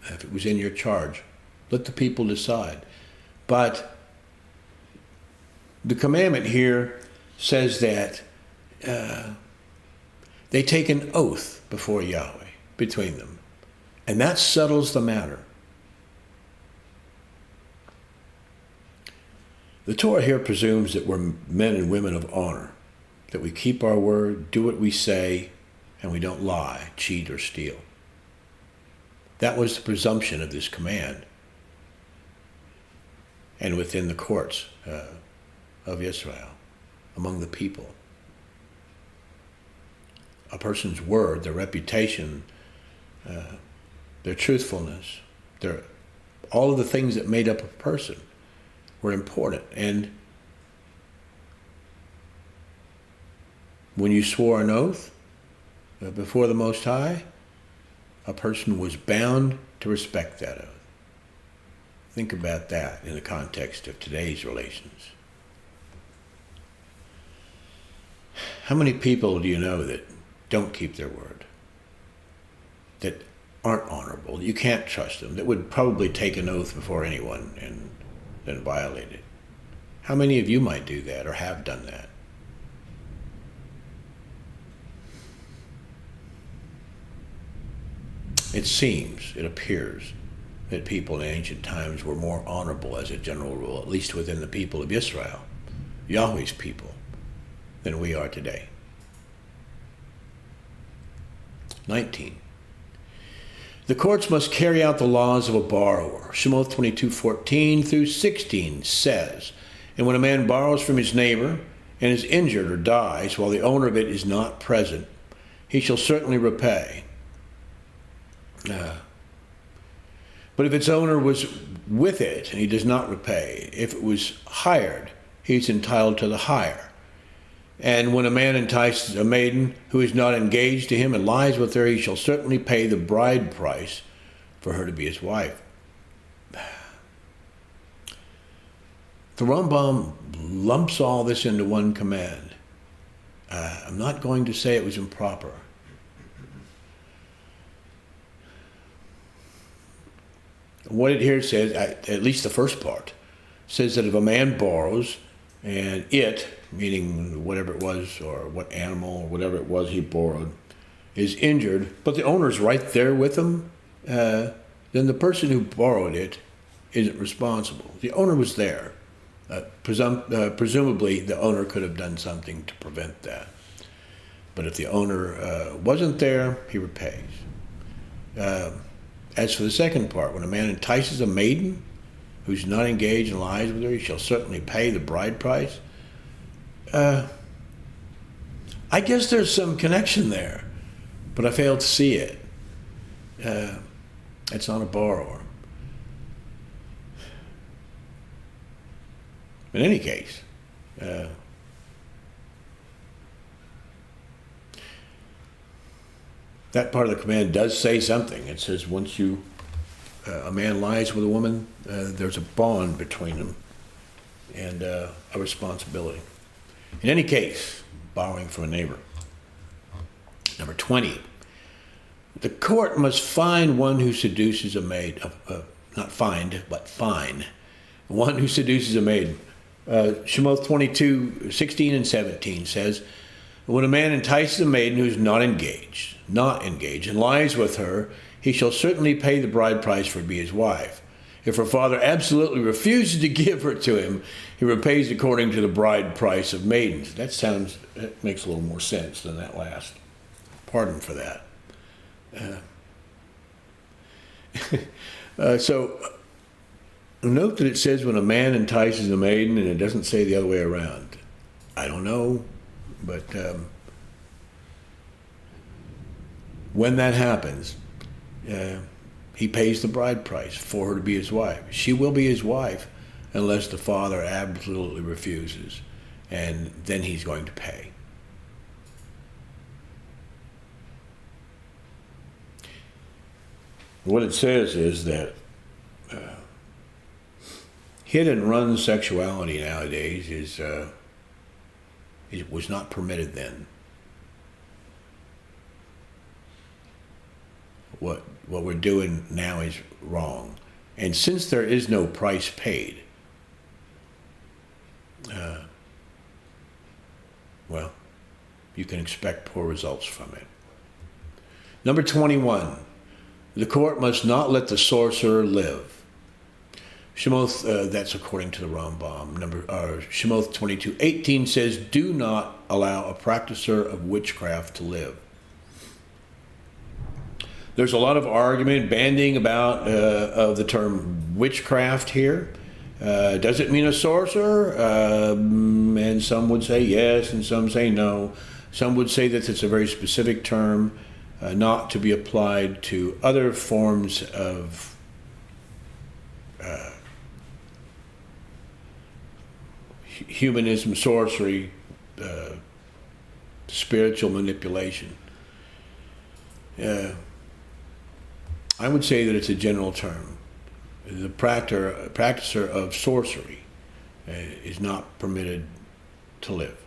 If it was in your charge, let the people decide. But the commandment here says that they take an oath before Yahweh between them, and that settles the matter. The Torah here presumes that we're men and women of honor, that we keep our word, do what we say, and we don't lie, cheat, or steal. That was the presumption of this command, and within the courts of Israel, among the people. A person's word, their reputation, their truthfulness, all of the things that made up a person were important. And when you swore an oath before the Most High, a person was bound to respect that oath. Think about that in the context of today's relations. How many people do you know that don't keep their word? That aren't honorable? You can't trust them. That would probably take an oath before anyone and then violate it. How many of you might do that or have done that? It seems, it appears, that people in ancient times were more honorable as a general rule, at least within the people of Israel, Yahweh's people, than we are today. 19. The courts must carry out the laws of a borrower. Shemot 22:14 through 16 says, "And when a man borrows from his neighbor and is injured or dies while the owner of it is not present, he shall certainly repay. But if its owner was with it and he does not repay, if it was hired, he's entitled to the hire. And when a man entices a maiden who is not engaged to him and lies with her, he shall certainly pay the bride price for her to be his wife." The Rambam lumps all this into one command. I'm not going to say it was improper. What it here says, at least the first part, says that if a man borrows and it, meaning whatever it was or what animal or whatever it was he borrowed, is injured, but the owner's right there with him, then the person who borrowed it isn't responsible. The owner was there. Presumably the owner could have done something to prevent that. But if the owner wasn't there, he repays. As for the second part, when a man entices a maiden who's not engaged and lies with her, he shall certainly pay the bride price. I guess there's some connection there, but I failed to see it. It's not a borrower. In any case, that part of the command does say something. It says once a man lies with a woman, there's a bond between them and a responsibility. In any case, borrowing from a neighbor. Number 20, the court must fine one who seduces a maid, not fined, but fine, one who seduces a maiden. Shemot 22:16 and 17 says, "When a man entices a maiden who is not engaged, and lies with her, he shall certainly pay the bride price for her to be his wife. If her father absolutely refuses to give her to him, he repays according to the bride price of maidens." That makes a little more sense than that last. Pardon for that. So note that it says when a man entices a maiden, and it doesn't say the other way around. I don't know, but when that happens, he pays the bride price for her to be his wife. She will be his wife unless the father absolutely refuses, and then he's going to pay. What it says is that hit and run sexuality nowadays it was not permitted then. What we're doing now is wrong. And since there is no price paid, well, you can expect poor results from it. Number 21, the court must not let the sorcerer live. Shemot, that's according to the Rambam. Shemot 22:18 says, "Do not allow a practicer of witchcraft to live." There's a lot of argument, banding about of the term witchcraft here. Does it mean a sorcerer? And some would say yes, and some say no. Some would say that it's a very specific term, not to be applied to other forms of humanism, sorcery, spiritual manipulation. I would say that it's a general term. The practicer of sorcery is not permitted to live.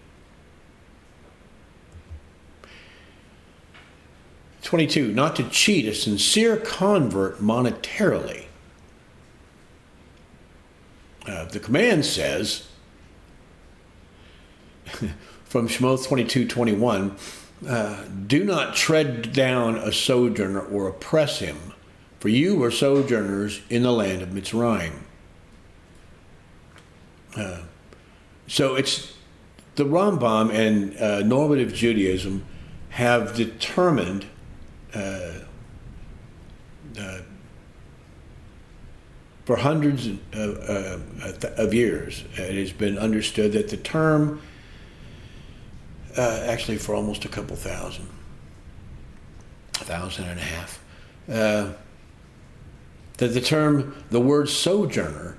22, not to cheat a sincere convert monetarily. The command says, from Shemot 22:21, do not tread down a sojourner or oppress him, for you were sojourners in the land of Mitzrayim. So it's the Rambam and normative Judaism have determined for hundreds of years, it has been understood that the term, actually for almost a couple thousand, 1,000 and a half, that the word sojourner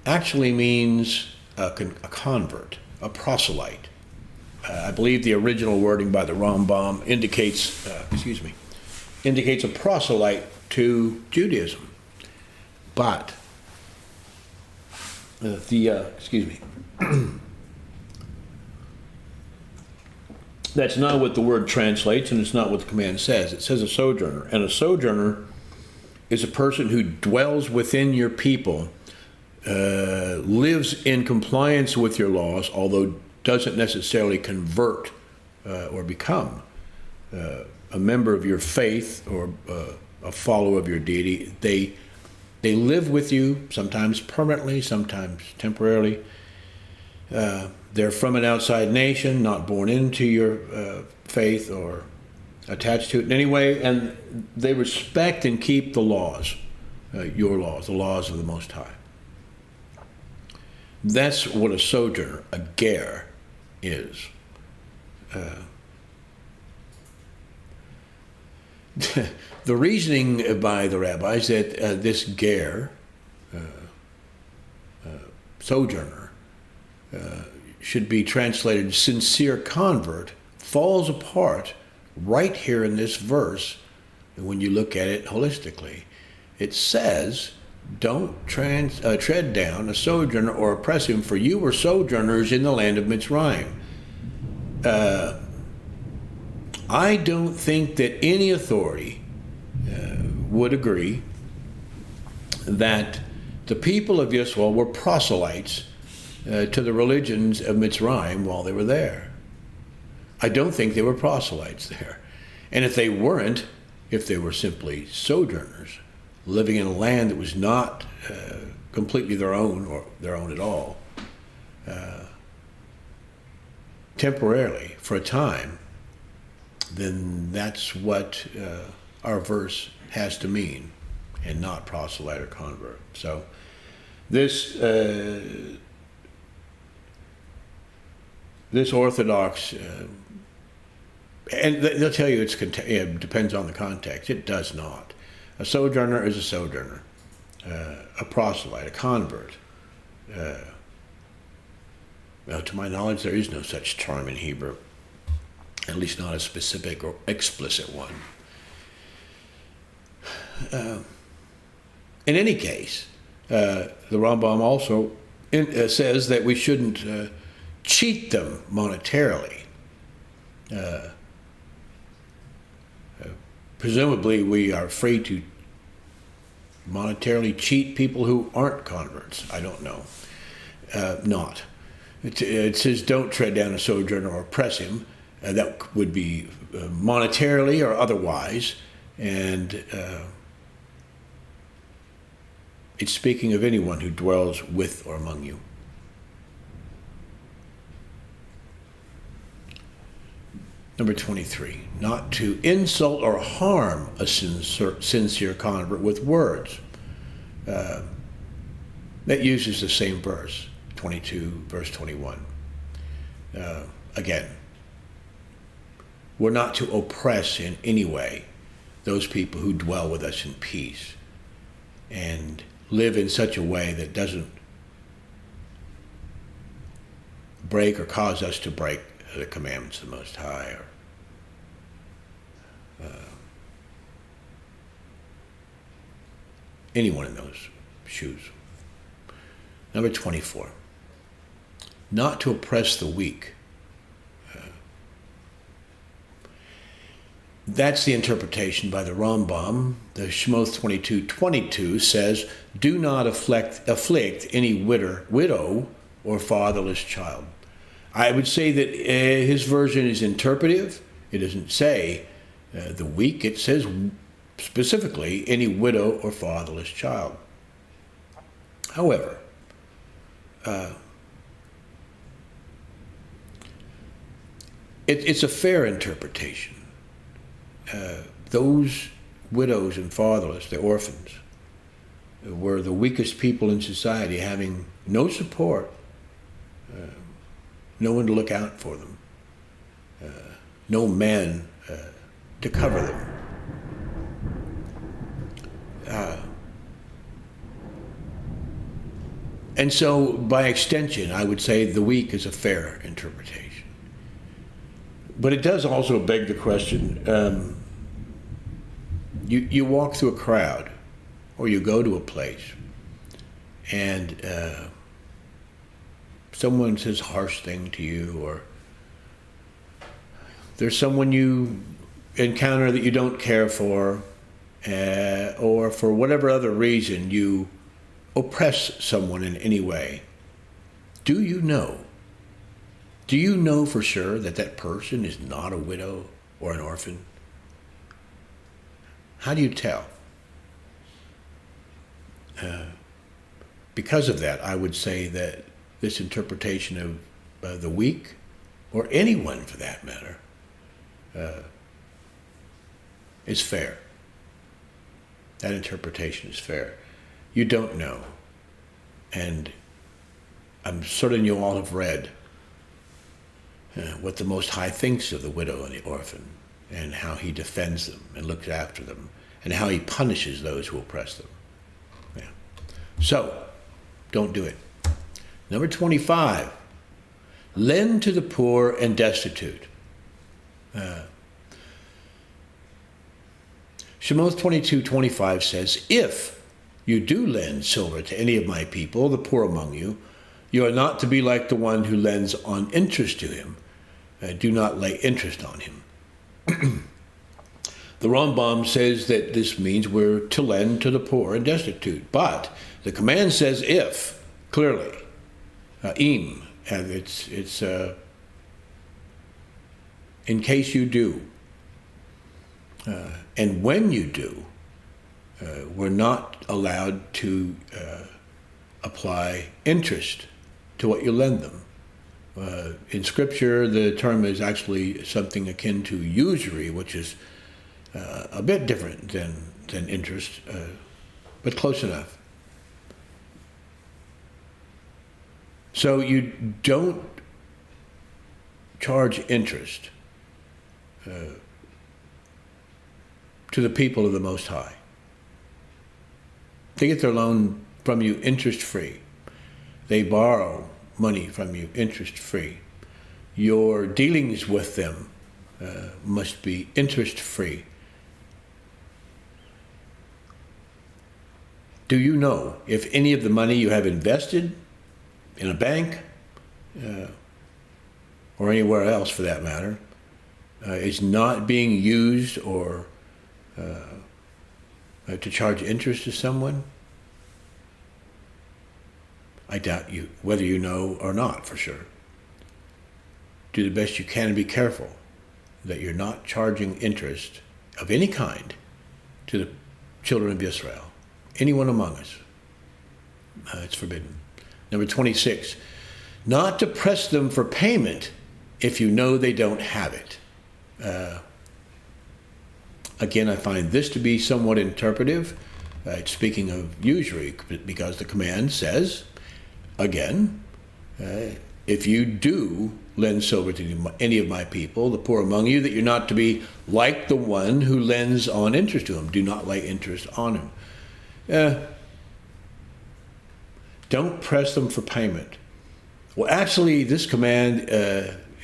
actually means a convert, a proselyte. I believe the original wording by the Rambam indicates a proselyte to Judaism. But that's not what the word translates, and it's not what the command says. It says a sojourner, and a sojourner is a person who dwells within your people, lives in compliance with your laws, although doesn't necessarily convert or become a member of your faith or a follower of your deity. They live with you, sometimes permanently, sometimes temporarily. They're from an outside nation, not born into your faith or attached to it in any way, and they respect and keep the laws, your laws, the laws of the Most High. That's what a sojourner, a ger, is. The reasoning by the rabbis that this ger, sojourner, should be translated sincere convert falls apart right here in this verse when you look at it holistically. It says, don't tread down a sojourner or oppress him, for you were sojourners in the land of Mitzrayim. I don't think that any authority would agree that the people of Yisrael were proselytes to the religions of Mitzrayim while they were there. I don't think they were proselytes there. And if they weren't, if they were simply sojourners, living in a land that was not completely their own or their own at all, temporarily, for a time, then that's what our verse has to mean, and not proselyte or convert. So this Orthodox, and they'll tell you it depends on the context. It does not. A sojourner is a sojourner. A proselyte, a convert. Well, to my knowledge, there is no such term in Hebrew, at least not a specific or explicit one. In any case, the Rambam also says that we shouldn't cheat them monetarily. Presumably, we are free to monetarily cheat people who aren't converts. I don't know. Not. It says, don't tread down a sojourner or oppress him. That would be monetarily or otherwise. And it's speaking of anyone who dwells with or among you. Number 23, not to insult or harm a sincere convert with words. That uses the same verse, 22, verse 21. Again, we're not to oppress in any way those people who dwell with us in peace and live in such a way that doesn't break or cause us to break the commandments of the Most High. anyone in those shoes. Number 24, not to oppress the weak. That's the interpretation by the Rambam. The Shemot 22:22 says, do not afflict any widow or fatherless child. I would say that his version is interpretive. It doesn't say the weak. It says specifically any widow or fatherless child. However, it's a fair interpretation. Those widows and fatherless, the orphans, were the weakest people in society, having no support, no one to look out for them, no man to cover them. And so, by extension, I would say the weak is a fair interpretation. But it does also beg the question, you walk through a crowd, or you go to a place, and someone says a harsh thing to you, or there's someone you encounter that you don't care for, or for whatever other reason you oppress someone in any way. Do you know for sure that that person is not a widow or an orphan? How do you tell? Because of that, I would say that this interpretation of the weak, or anyone for that matter, is fair. That interpretation is fair. You don't know. And I'm certain you all have read what the Most High thinks of the widow and the orphan, and how he defends them and looks after them, and how he punishes those who oppress them. Yeah. So, don't do it. Number 25, lend to the poor and destitute. Shemot 22:25 says, if you do lend silver to any of my people, the poor among you, you are not to be like the one who lends on interest to him. Do not lay interest on him. The Rambam says that this means we're to lend to the poor and destitute. But the command says if, clearly. Im, and it's in case you do. And when you do, we're not allowed to apply interest to what you lend them. In Scripture, the term is actually something akin to usury, which is a bit different than interest, but close enough. So you don't charge interest to the people of the Most High. They get their loan from you interest-free. They borrow money from you interest-free. Your dealings with them must be interest-free. Do you know if any of the money you have invested in a bank, or anywhere else for that matter, is not being used or to charge interest to someone? I doubt you, whether you know or not for sure. Do the best you can and be careful that you're not charging interest of any kind to the children of Israel, anyone among us. It's forbidden. Number 26, not to press them for payment if you know they don't have it. Again, I find this to be somewhat interpretive. It's speaking of usury, because the command says, again, if you do lend silver to any of my people, the poor among you, that you're not to be like the one who lends on interest to him. Do not lay interest on him. Don't press them for payment. Well, actually, this command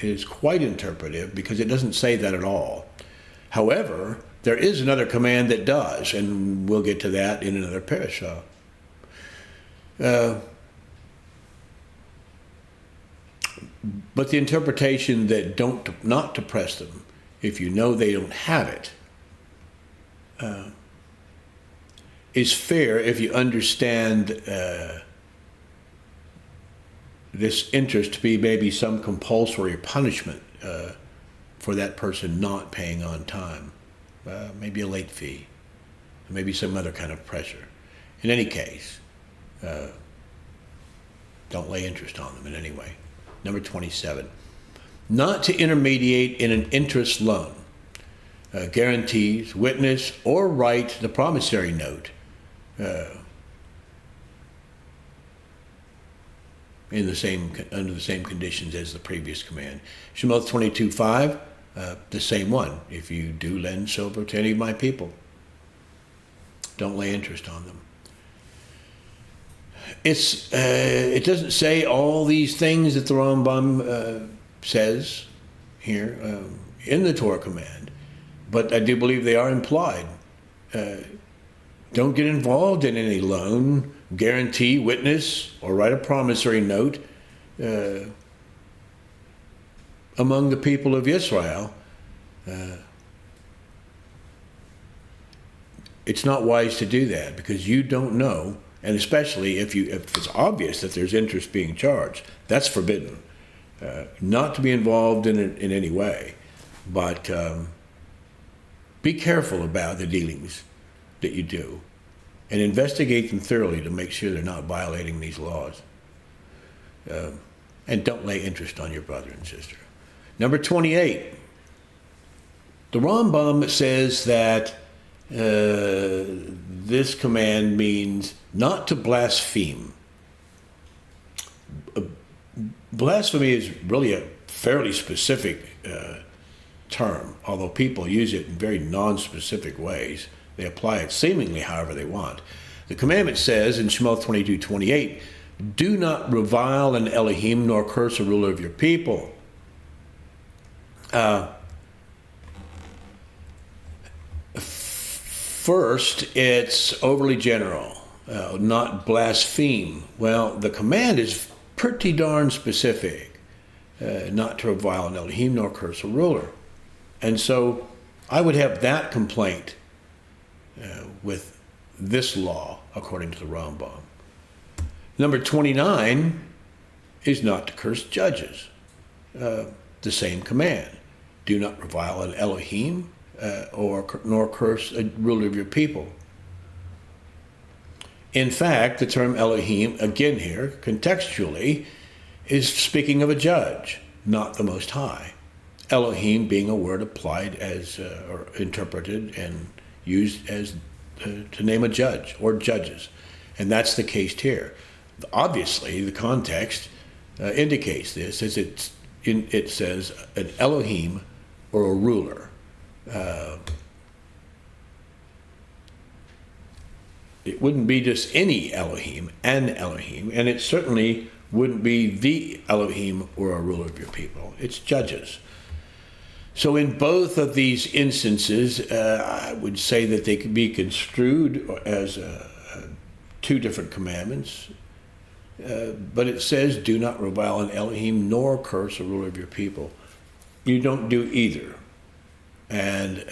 is quite interpretive, because it doesn't say that at all. However, There is another command that does, and we'll get to that in another parasha. But the interpretation that not to press them if you know they don't have it is fair if you understand this interest to be maybe some compulsory punishment for that person not paying on time, maybe a late fee, maybe some other kind of pressure. In any case, don't lay interest on them in any way. Number 27, not to intermediate in an interest loan, guarantees, witness, or write the promissory note under the same conditions as the previous command. Shemot 22:5, the same one. If you do lend silver to any of my people, don't lay interest on them. It doesn't say all these things that the Rambam says here in the Torah command, but I do believe they are implied. Don't get involved in any loan, guarantee, witness, or write a promissory note among the people of Israel. It's not wise to do that because you don't know. And especially if it's obvious that there's interest being charged, that's forbidden. Not to be involved in it in any way, but be careful about the dealings that you do, and investigate them thoroughly to make sure they're not violating these laws. And don't lay interest on your brother and sister. Number 28, the Rambam says that this command means not to blaspheme. Blasphemy is really a fairly specific term, although people use it in very non-specific ways. They apply it seemingly however they want. The commandment says in Shemot 22:28, do not revile an Elohim nor curse a ruler of your people. First, it's overly general, not blaspheme. Well, the command is pretty darn specific, not to revile an Elohim nor curse a ruler. And so I would have that complaint with this law, according to the Rambam. Number 29 is not to curse judges. The same command. Do not revile an Elohim nor curse a ruler of your people. In fact, the term Elohim, again here, contextually, is speaking of a judge, not the Most High. Elohim being a word applied as, or interpreted and used as to name a judge or judges. And that's the case here. Obviously, the context indicates this, as it says an Elohim or a ruler. It wouldn't be just any Elohim, an Elohim, and it certainly wouldn't be the Elohim or a ruler of your people. It's judges. So in both of these instances, I would say that they could be construed as two different commandments. But it says, do not revile an Elohim nor curse a ruler of your people. You don't do either. And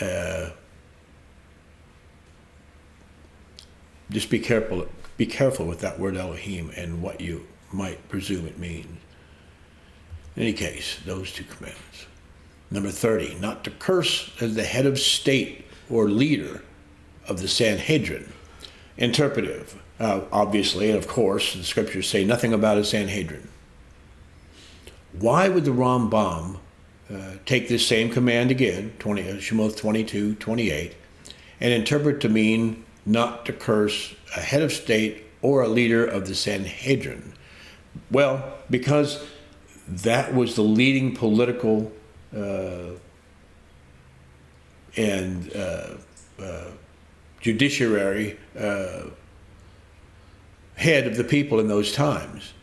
just be careful with that word Elohim and what you might presume it means. In any case, those two commandments. Number 30, not to curse as the head of state or leader of the Sanhedrin. Interpretive. Obviously, and of course, the scriptures say nothing about a Sanhedrin. Why would the Rambam take this same command again, Shemot 22:28, and interpret to mean not to curse a head of state or a leader of the Sanhedrin? Well, because that was the leading political and judiciary head of the people in those times.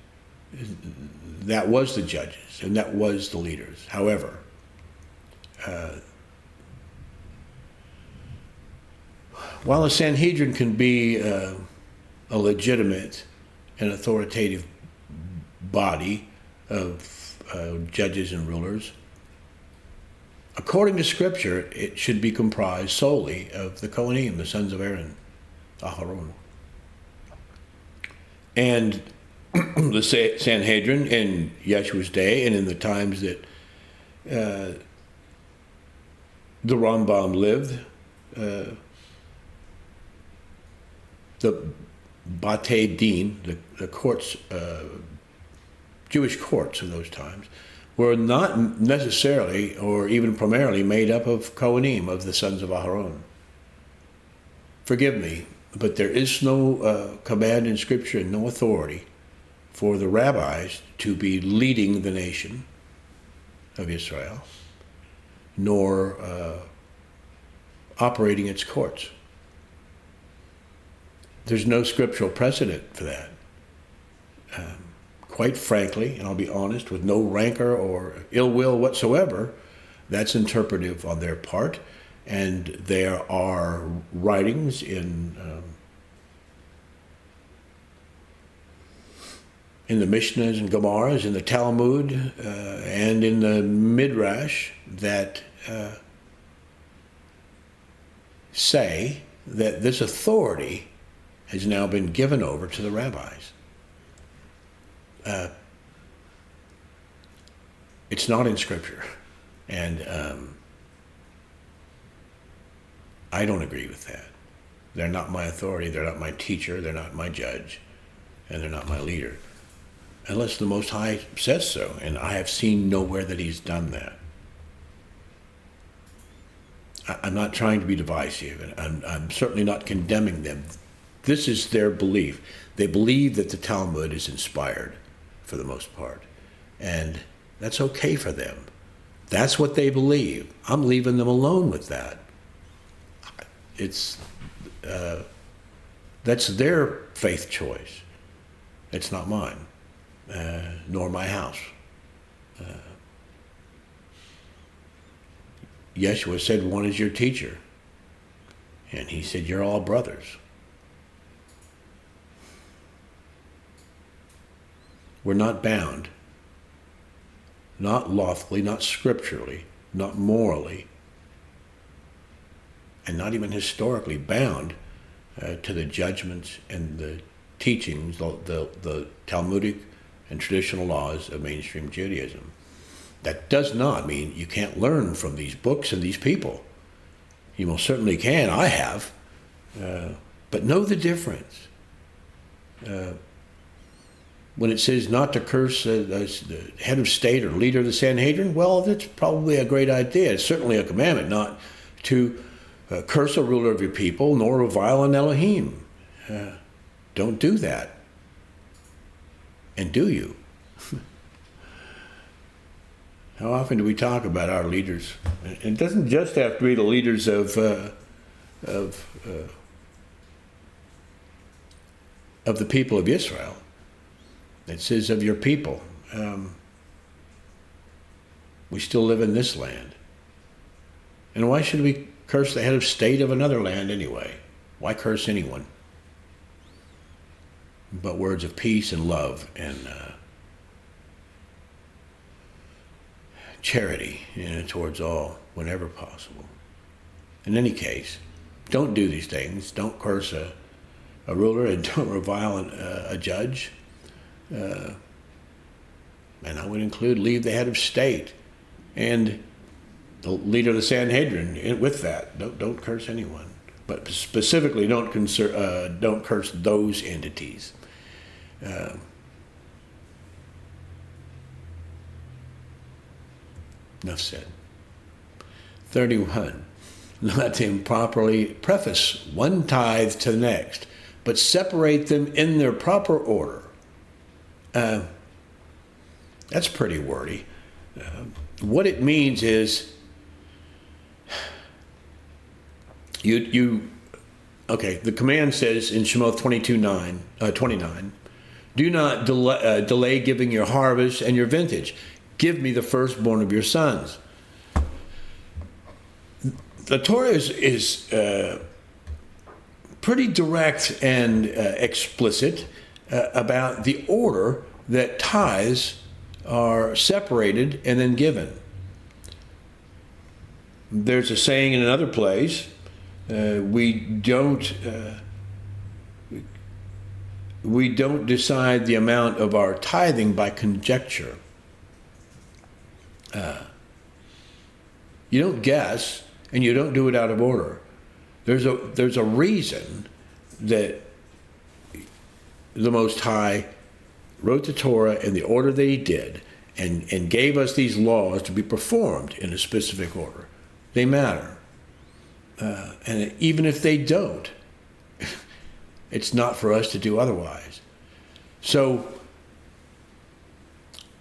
That was the judges, and that was the leaders. However, While a Sanhedrin can be a legitimate and authoritative body of judges and rulers, according to Scripture, it should be comprised solely of the Kohanim, the sons of Aaron, Aharon. And the Sanhedrin in Yeshua's day and in the times that the Rambam lived, the Batei Din, the courts, Jewish courts of those times, were not necessarily or even primarily made up of Kohanim, of the sons of Aharon. Forgive me, but there is no command in Scripture and no authority for the rabbis to be leading the nation of Israel, nor operating its courts. There's no scriptural precedent for that. Quite frankly, and I'll be honest, with no rancor or ill will whatsoever, that's interpretive on their part. And there are writings in the Mishnahs and Gemaras, in the Talmud, and in the Midrash that say that this authority has now been given over to the rabbis. It's not in Scripture, and I don't agree with that. They're not my authority, they're not my teacher, they're not my judge, and they're not my leader, unless the Most High says so, and I have seen nowhere that He's done that. I'm not trying to be divisive, and I'm certainly not condemning them. This is their belief. They believe that the Talmud is inspired, for the most part, and that's okay for them. That's what they believe. I'm leaving them alone with that. That's their faith choice. It's not mine, nor my house. Yeshua said, one is your teacher. And He said, you're all brothers. We're not bound, not lawfully, not scripturally, not morally, and not even historically bound to the judgments and the teachings, the Talmudic and traditional laws of mainstream Judaism. That does not mean you can't learn from these books and these people. You most certainly can. I have. But know the difference. When it says not to curse the head of state or leader of the Sanhedrin, well, that's probably a great idea. It's certainly a commandment not to curse a ruler of your people, nor revile an Elohim. Don't do that. And do you? How often do we talk about our leaders? It doesn't just have to be the leaders of the people of Israel. It says of your people. We still live in this land. And why should we curse the head of state of another land anyway? Why curse anyone? But words of peace and love and charity, towards all, whenever possible. In any case, don't do these things. Don't curse a ruler, and don't revile a judge. And I would include leave the head of state and the leader of the Sanhedrin with that. Don't curse anyone, but specifically don't curse those entities. Enough said. 31. Let him properly preface one tithe to the next, but separate them in their proper order. That's pretty wordy. What it means is the command says in Shemot 29, do not delay giving your harvest and your vintage. Give me the firstborn of your sons. The Torah is pretty direct and explicit about the order that tithes are separated and then given. There's a saying in another place, we don't decide the amount of our tithing by conjecture. You don't guess, and you don't do it out of order. There's a reason that the Most High wrote the Torah in the order that he did, and gave us these laws to be performed in a specific order. They matter. And even if they don't, it's not for us to do otherwise. So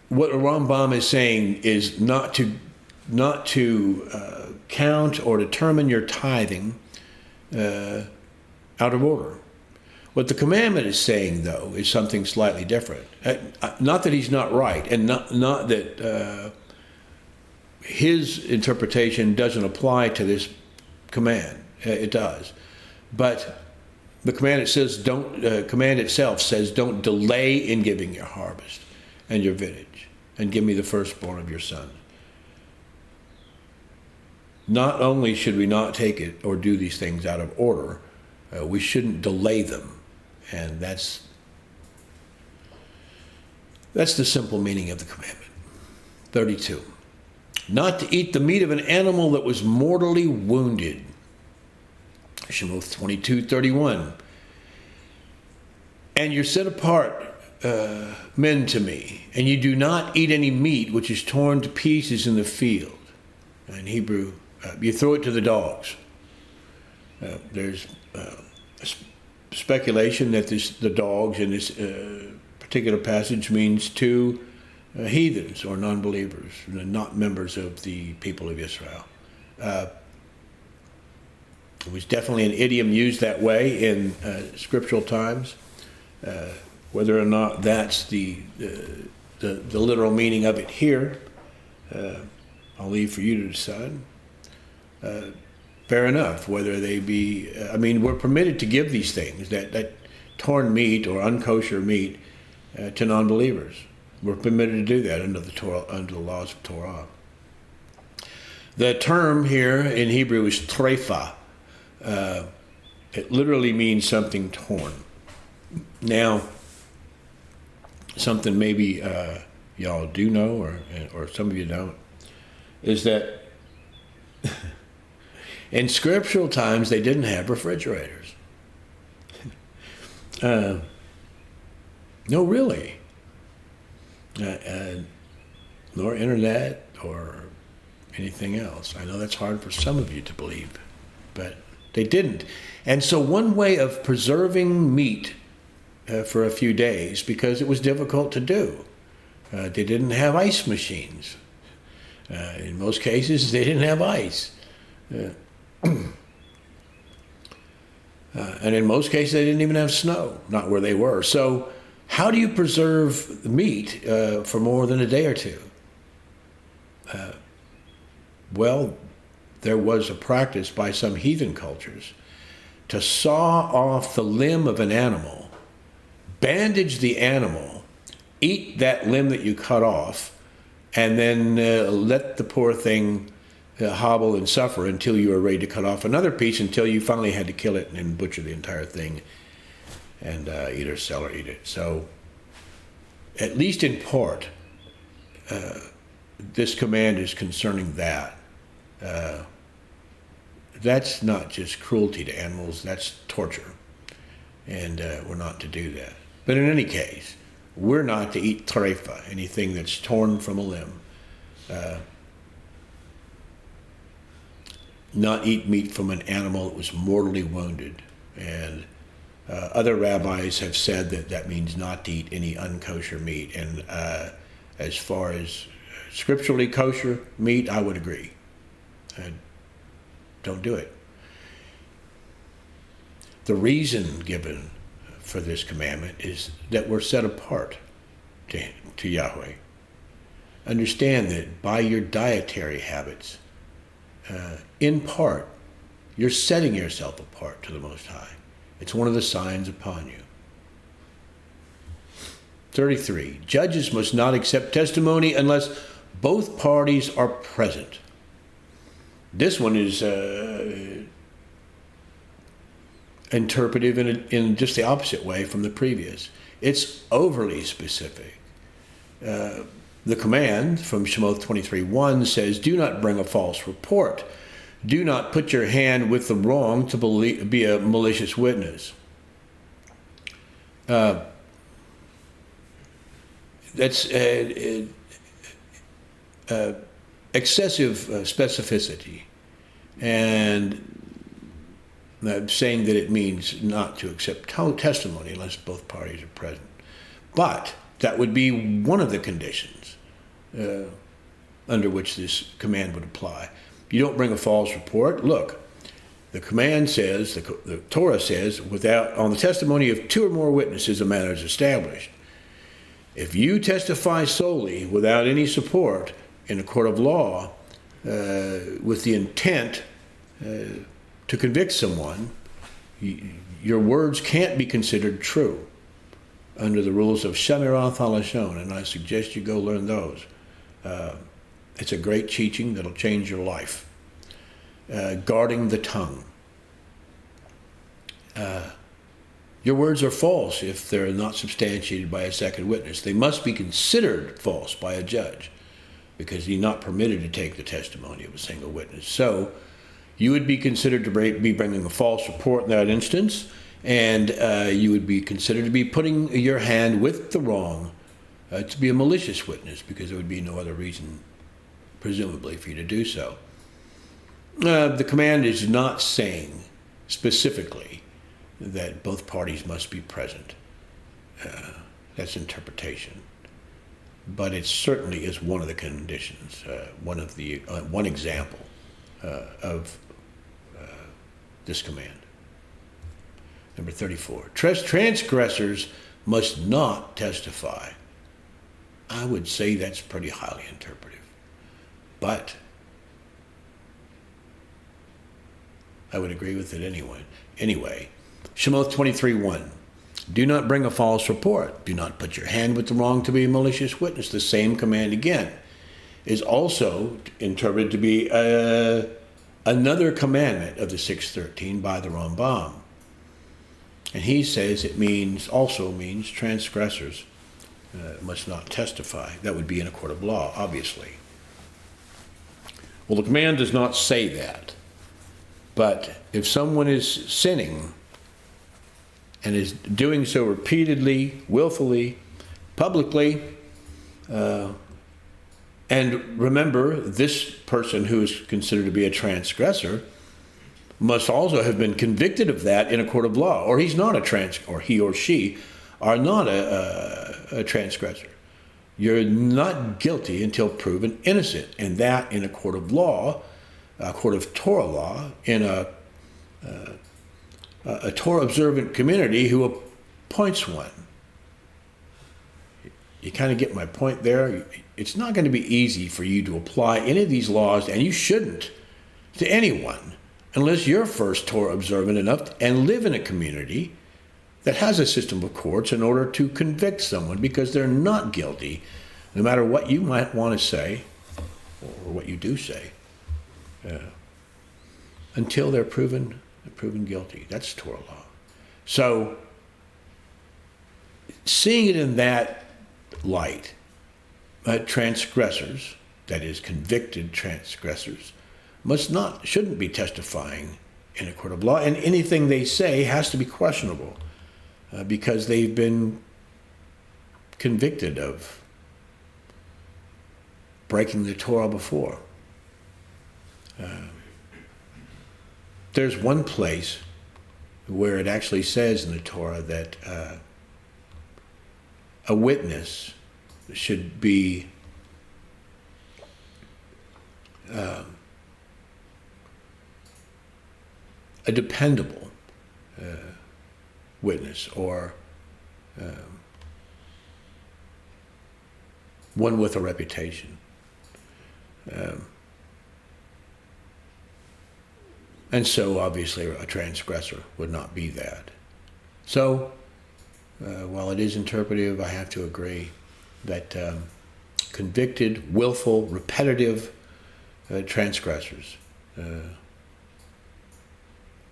what Rambam is saying is not to count or determine your tithing out of order. What the commandment is saying, though, is something slightly different. Not that he's not right, and not that his interpretation doesn't apply to this command. It does. But the command itself says, don't delay in giving your harvest and your vintage, and give me the firstborn of your sons. Not only should we not take it or do these things out of order, we shouldn't delay them. And that's the simple meaning of the commandment. 32. Not to eat the meat of an animal that was mortally wounded. Shemot 22:31. And you're set apart, men, to me, and you do not eat any meat which is torn to pieces in the field. In Hebrew, you throw it to the dogs. There's speculation that the dogs in this particular passage means two heathens or non-believers, not members of the people of Israel. It was definitely an idiom used that way in scriptural times. Whether or not that's the literal meaning of it here, I'll leave for you to decide. Fair enough, whether they be, we're permitted to give these things, that torn meat or unkosher meat, to non-believers. We're permitted to do that under the Torah, under the laws of Torah. The term here in Hebrew is trefa. It literally means something torn. Now, something maybe y'all do know, or some of you don't, is that in scriptural times, they didn't have refrigerators. No, really. Nor internet or anything else. I know that's hard for some of you to believe, but they didn't. And so one way of preserving meat for a few days, because it was difficult to do, they didn't have ice machines. In most cases, they didn't have ice. And in most cases, they didn't even have snow, not where they were. So how do you preserve the meat for more than a day or two? Well, there was a practice by some heathen cultures to saw off the limb of an animal, bandage the animal, eat that limb that you cut off, and then let the poor thing hobble and suffer until you were ready to cut off another piece, until you finally had to kill it and butcher the entire thing and either sell or eat it. So, at least in part, this command is concerning that. That's not just cruelty to animals, that's torture. And we're not to do that. But in any case, we're not to eat trefa, anything that's torn from a limb. Not eat meat from an animal that was mortally wounded. And other rabbis have said that that means not to eat any unkosher meat. And as far as scripturally kosher meat, I would agree. Don't do it. The reason given for this commandment is that we're set apart to Yahweh. Understand that by your dietary habits, in part, you're setting yourself apart to the Most High. It's one of the signs upon you. 33. Judges must not accept testimony unless both parties are present. This one is interpretive in just the opposite way from the previous. It's overly specific. The command from Shemot 23:1 says, do not bring a false report. Do not put your hand with the wrong to be a malicious witness. That's excessive specificity, and saying that it means not to accept testimony unless both parties are present. But that would be one of the conditions under which this command would apply. You don't bring a false report. Look, the command says, the Torah says, on the testimony of 2 or more witnesses, a matter is established. If you testify solely without any support in a court of law with the intent to convict someone, your words can't be considered true under the rules of Shemirath HaLashon, and I suggest you go learn those. It's a great teaching that'll change your life. Guarding the tongue. Your words are false if they're not substantiated by a second witness. They must be considered false by a judge because he's not permitted to take the testimony of a single witness. So you would be considered to be bringing a false report in that instance, and you would be considered to be putting your hand with the wrong to be a malicious witness, because there would be no other reason, presumably, for you to do so. The command is not saying specifically that both parties must be present. That's interpretation. But it certainly is one of the conditions, one example of this command. Number 34. Transgressors must not testify. I would say that's pretty highly interpretive. But I would agree with it anyway. Shemot 23:1. Do not bring a false report. Do not put your hand with the wrong to be a malicious witness. The same command again is also interpreted to be another commandment of the 613 by the Rambam. And he says it also means transgressors must not testify. That would be in a court of law, obviously. Well, the command does not say that. But if someone is sinning and is doing so repeatedly, willfully, publicly, and remember, this person who is considered to be a transgressor must also have been convicted of that in a court of law, or he's not or he or she are not a transgressor. You're not guilty until proven innocent, and that in a court of law, a court of Torah law, in a Torah-observant community who appoints one. You kind of get my point there. It's not going to be easy for you to apply any of these laws, and you shouldn't, to anyone, unless you're first Torah-observant enough and live in a community that has a system of courts in order to convict someone because they're not guilty, no matter what you might want to say or what you do say, until they're proven guilty. That's Torah law. So, seeing it in that light, transgressors, that is, convicted transgressors, shouldn't be testifying in a court of law, and anything they say has to be questionable because they've been convicted of breaking the Torah before. There's one place where it actually says in the Torah that a witness should be a dependable witness, or one with a reputation. And so obviously a transgressor would not be that. So, while it is interpretive, I have to agree that convicted, willful, repetitive transgressors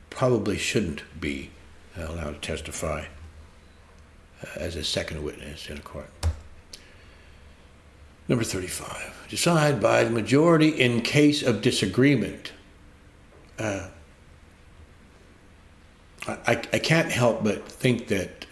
probably shouldn't be allowed to testify as a second witness in a court. Number 35, decide by the majority in case of disagreement. I can't help but think that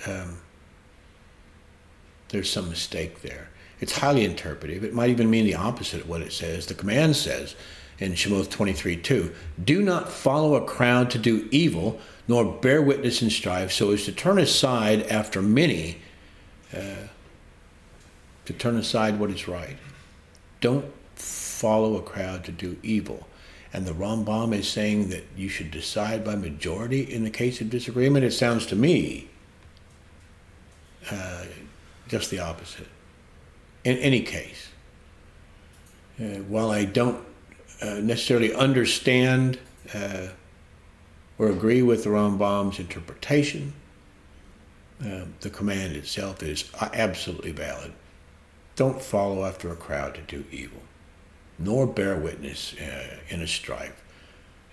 there's some mistake there. It's highly interpretive. It might even mean the opposite of what it says. The command says in Shabbath 23:2, do not follow a crowd to do evil, nor bear witness in strife, so as to turn aside after many, to turn aside what is right. Don't follow a crowd to do evil. And the Rambam is saying that you should decide by majority in the case of disagreement. It sounds to me just the opposite. In any case, while I don't necessarily understand or agree with the Rambam's interpretation, the command itself is absolutely valid. Don't follow after a crowd to do evil, nor bear witness in a strife,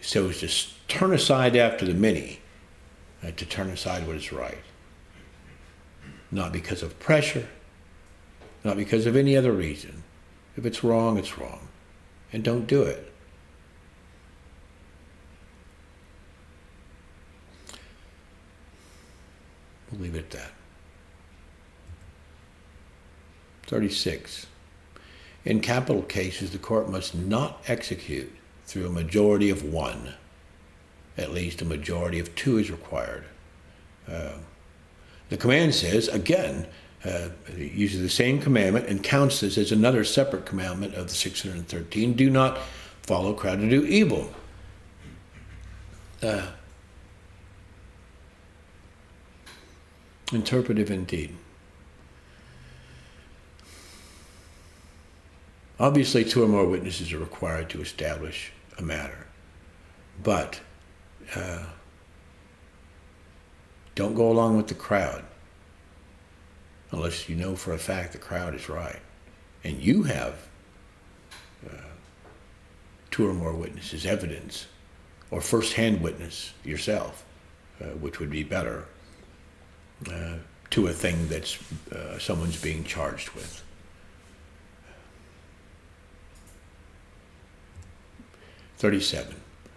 so as to turn aside after the many, to turn aside what is right. Not because of pressure, not because of any other reason. If it's wrong, it's wrong, and don't do it. We'll leave it at that. 36. In capital cases, the court must not execute through a majority of one. At least a majority of two is required. The command says, again, it uses the same commandment and counts this as another separate commandment of the 613, do not follow a crowd to do evil. Interpretive indeed. Obviously, two or more witnesses are required to establish a matter, but don't go along with the crowd unless you know for a fact the crowd is right. And you have two or more witnesses, evidence, or first-hand witness yourself, which would be better to a thing that's someone's being charged with. 37.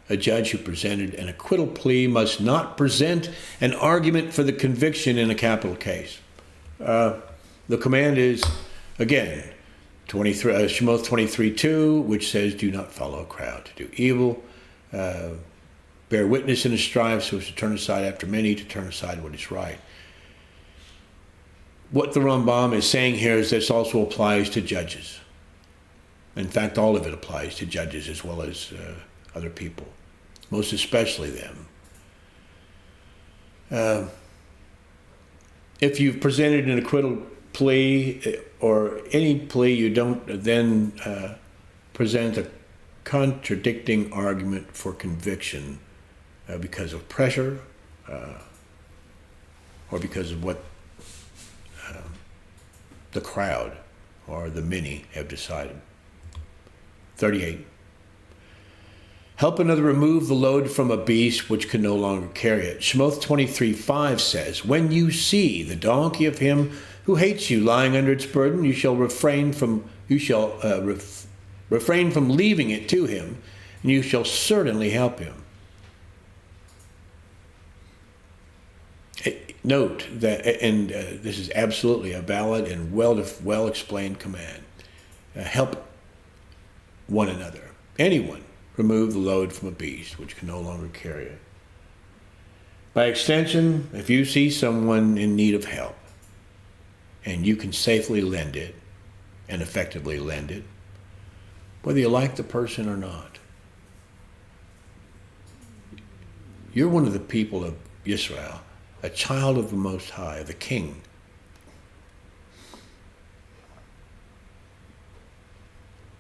A judge who presented an acquittal plea must not present an argument for the conviction in a capital case. The command is, again, Shemot 23:2, which says, do not follow a crowd to do evil. Bear witness in a strife, so as to turn aside after many, to turn aside what is right. What the Rambam is saying here is this also applies to judges. In fact, all of it applies to judges as well as other people, most especially them. If you've presented an acquittal plea or any plea, you don't then present a contradicting argument for conviction because of pressure or because of what the crowd or the many have decided. 38. Help another remove the load from a beast which can no longer carry it. Shemot 23:5 says, when you see the donkey of him who hates you lying under its burden, you shall refrain from leaving it to him, and you shall certainly help him. Note that, and this is absolutely a valid and well explained command. Help one another. Anyone remove the load from a beast which can no longer carry it. By extension, if you see someone in need of help and you can safely lend it and effectively lend it, whether you like the person or not, you're one of the people of Israel, a child of the Most High, the King.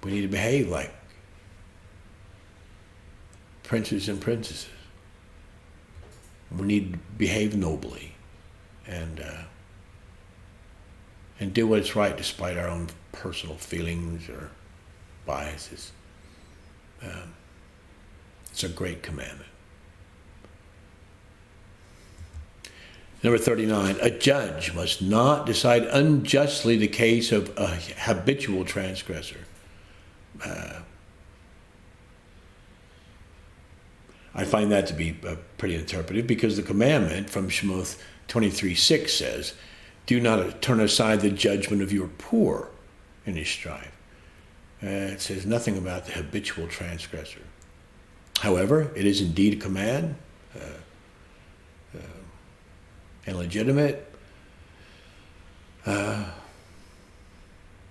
We need to behave like princes and princesses. We need to behave nobly. and do what is right despite our own personal feelings or biases. It's a great commandment. Number 39, a judge must not decide unjustly the case of a habitual transgressor. I find that to be pretty interpretive, because the commandment from Shemot 23:6 says, do not turn aside the judgment of your poor in his strife. It says nothing about the habitual transgressor. However, it is indeed a command, and legitimate.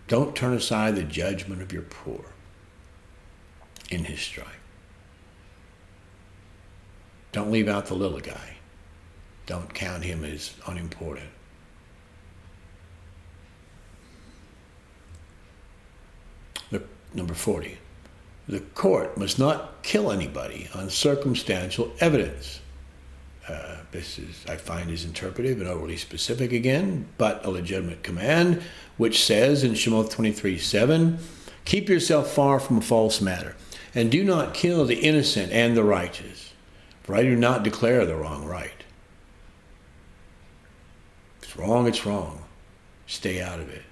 Don't turn aside the judgment of your poor in his strife. Don't leave out the little guy. Don't count him as unimportant. Number 40, the court must not kill anybody on circumstantial evidence. This is, I find, is interpretive and overly specific again, but a legitimate command, which says in Shemot 23:7, keep yourself far from a false matter, and do not kill the innocent and the righteous, for I do not declare the wrong right. If it's wrong, it's wrong. Stay out of it.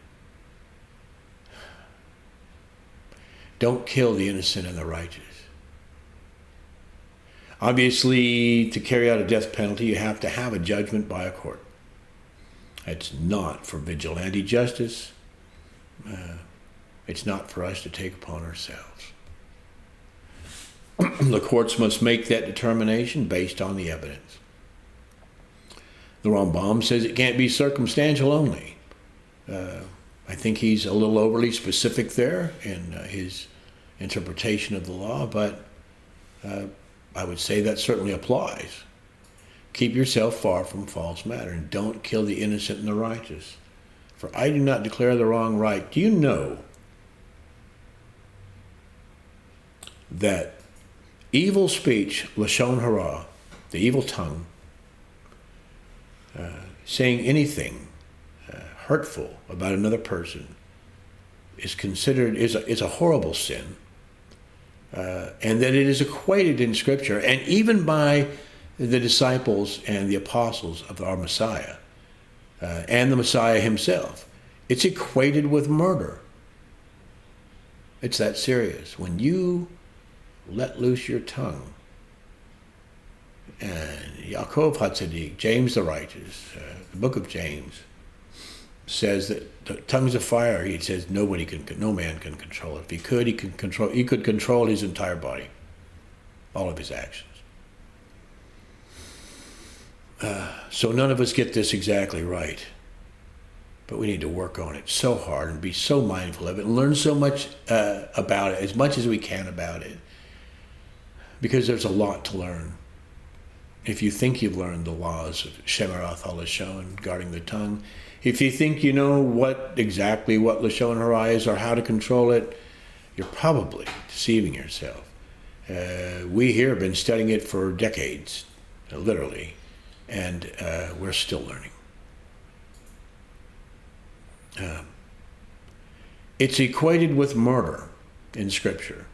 Don't kill the innocent and the righteous. Obviously, to carry out a death penalty, you have to have a judgment by a court. It's not for vigilante justice. It's not for us to take upon ourselves. The courts must make that determination based on the evidence. The Rambam says it can't be circumstantial only. I think he's a little overly specific there in his interpretation of the law, but I would say that certainly applies. Keep yourself far from false matter, and don't kill the innocent and the righteous, for I do not declare the wrong right. Do you know that evil speech, lashon hara, the evil tongue, saying anything hurtful about another person, is considered is a horrible sin, and that it is equated in Scripture and even by the disciples and the apostles of our Messiah and the Messiah himself. It's equated with murder. It's that serious. When you let loose your tongue, and Yaakov HaTzadik, James the righteous, the book of James, says that the tongue's of fire. He says no man can control it. If he could, he could control his entire body, all of his actions. So none of us get this exactly right, but we need to work on it so hard and be so mindful of it and learn so much about it, as much as we can about it, because there's a lot to learn. If you think you've learned the laws of Shemarath HaLashon, guarding the tongue, if you think you know what Lashon Hara is or how to control it, you're probably deceiving yourself. We here have been studying it for decades, literally, and we're still learning. It's equated with murder in Scripture.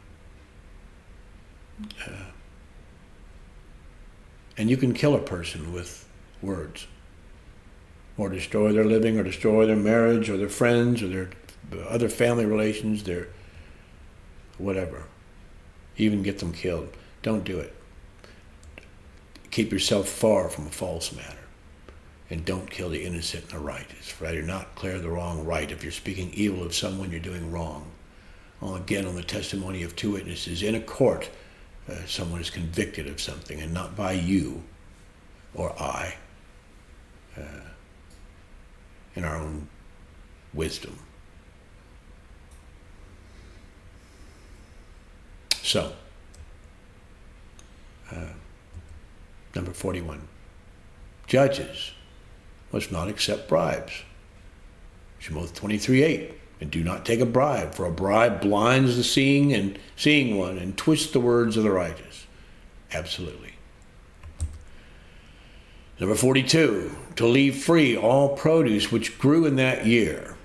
And you can kill a person with words, or destroy their living, or destroy their marriage, or their friends, or their other family relations, their whatever. Even get them killed. Don't do it. Keep yourself far from a false matter. And don't kill the innocent and the righteous, for I do not declare the wrong right. If you're speaking evil of someone, you're doing wrong. Well, again, on the testimony of two witnesses in a court, someone is convicted of something, and not by you or I, in our own wisdom. So, number 41, judges must not accept bribes. Shemot 23:8, and do not take a bribe, for a bribe blinds the seeing one and twists the words of the righteous. Absolutely. Number 42, to leave free all produce which grew in that year.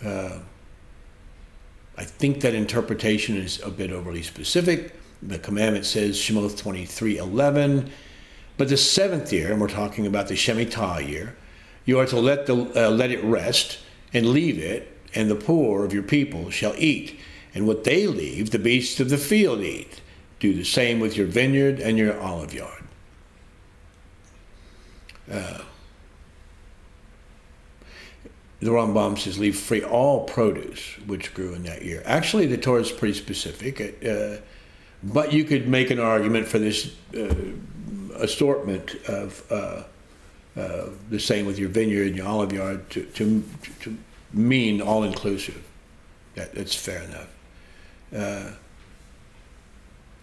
I think that interpretation is a bit overly specific. The commandment says, Shemot 23:11, but the seventh year, and we're talking about the Shemitah year, you are to let it rest and leave it, and the poor of your people shall eat, and what they leave, the beasts of the field eat. Do the same with your vineyard and your olive yard. The Rambam says, leave free all produce which grew in that year. Actually, the Torah is pretty specific, but you could make an argument for this assortment of the same with your vineyard and your olive yard to mean all-inclusive. That's fair enough.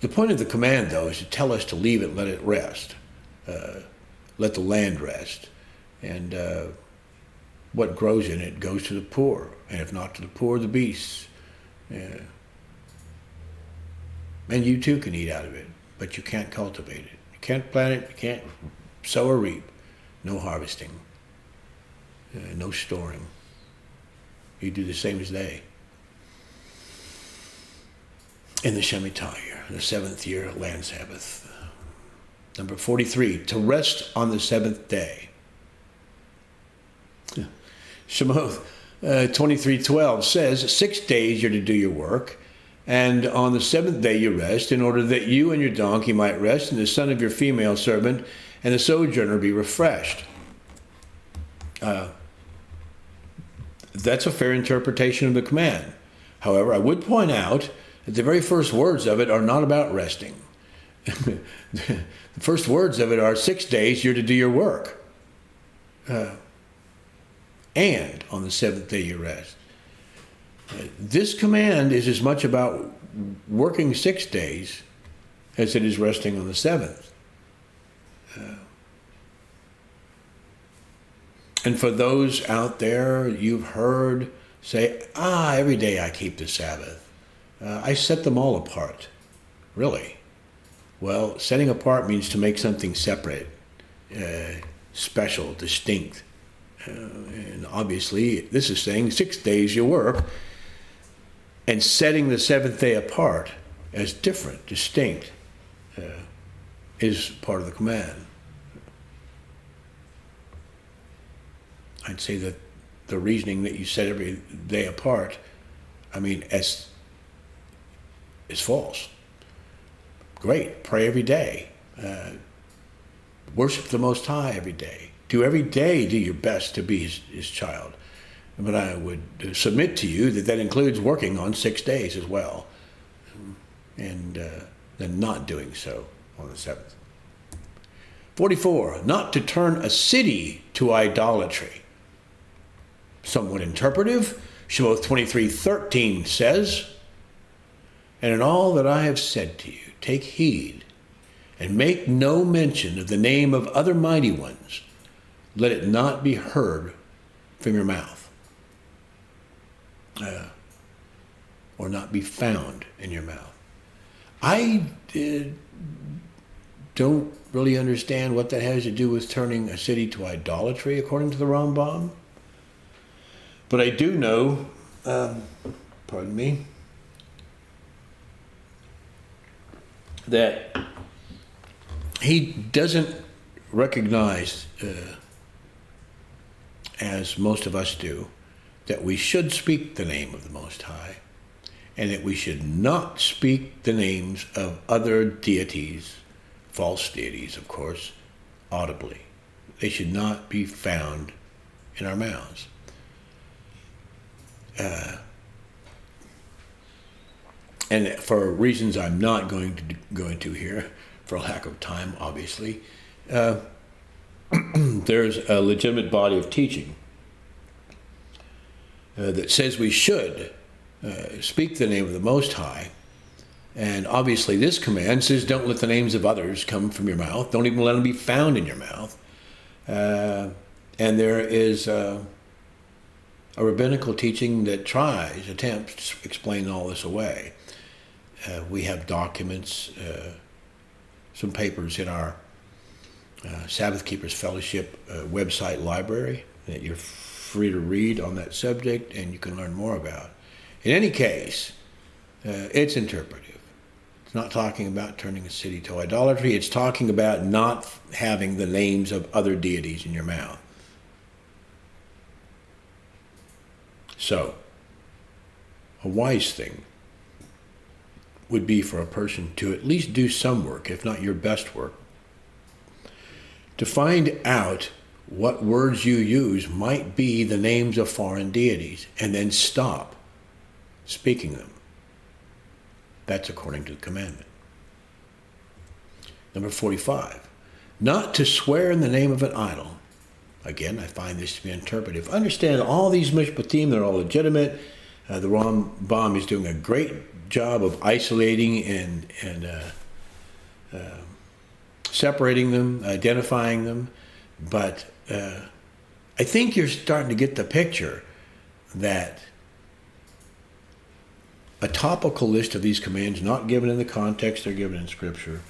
The point of the command, though, is to tell us to leave it, let it rest. Let the land rest. And what grows in it goes to the poor. And if not to the poor, the beasts. And you too can eat out of it, but you can't cultivate it. You can't plant it, you can't sow or reap. No harvesting. No storing. You do the same as they. In the Shemitah year, the seventh year land Sabbath. Number 43, to rest on the seventh day. Shemot 23:12 says, 6 days you're to do your work, and on the seventh day you rest, in order that you and your donkey might rest, and the son of your female servant, and the sojourner be refreshed. That's a fair interpretation of the command. However, I would point out that the very first words of it are not about resting. The first words of it are 6 days you're to do your work. And on the seventh day you rest. This command is as much about working 6 days as it is resting on the seventh. And for those out there you've heard say, every day I keep the Sabbath. I set them all apart. Really? Well, setting apart means to make something separate, special, distinct. And obviously, this is saying 6 days you work, and setting the seventh day apart as different, distinct, is part of the command. I'd say that the reasoning that you set every day apart, is false. Great, pray every day. Worship the Most High every day. Do every day do your best to be his child. But I would submit to you that includes working on 6 days as well, and then not doing so on the seventh. 44, not to turn a city to idolatry. Somewhat interpretive. Shemot 23:13 says, and in all that I have said to you, take heed, and make no mention of the name of other mighty ones. Let it not be heard from your mouth, or not be found in your mouth. I don't really understand what that has to do with turning a city to idolatry, according to the Rambam. But I do know, that he doesn't recognize, as most of us do, that we should speak the name of the Most High, and that we should not speak the names of other deities, false deities, of course, audibly. They should not be found in our mouths. And for reasons I'm not going to go into here, for lack of time, obviously, there's a legitimate body of teaching that says we should speak the name of the Most High. And obviously this command says don't let the names of others come from your mouth. Don't even let them be found in your mouth. And there is a rabbinical teaching that attempts to explain all this away. We have documents, some papers in our Sabbath Keepers Fellowship website library that you're free to read on that subject, and you can learn more about. In any case, it's interpretive. It's not talking about turning a city to idolatry. It's talking about not having the names of other deities in your mouth. So, a wise thing would be for a person to at least do some work, if not your best work, to find out what words you use might be the names of foreign deities, and then stop speaking them. That's according to the commandment. Number 45, not to swear in the name of an idol. Again, I find this to be interpretive. Understand all these Mishpatym, they're all legitimate. The Rambam is doing a great job of isolating and separating them, identifying them. But I think you're starting to get the picture that a topical list of these commands, not given in the context they're given in Scripture,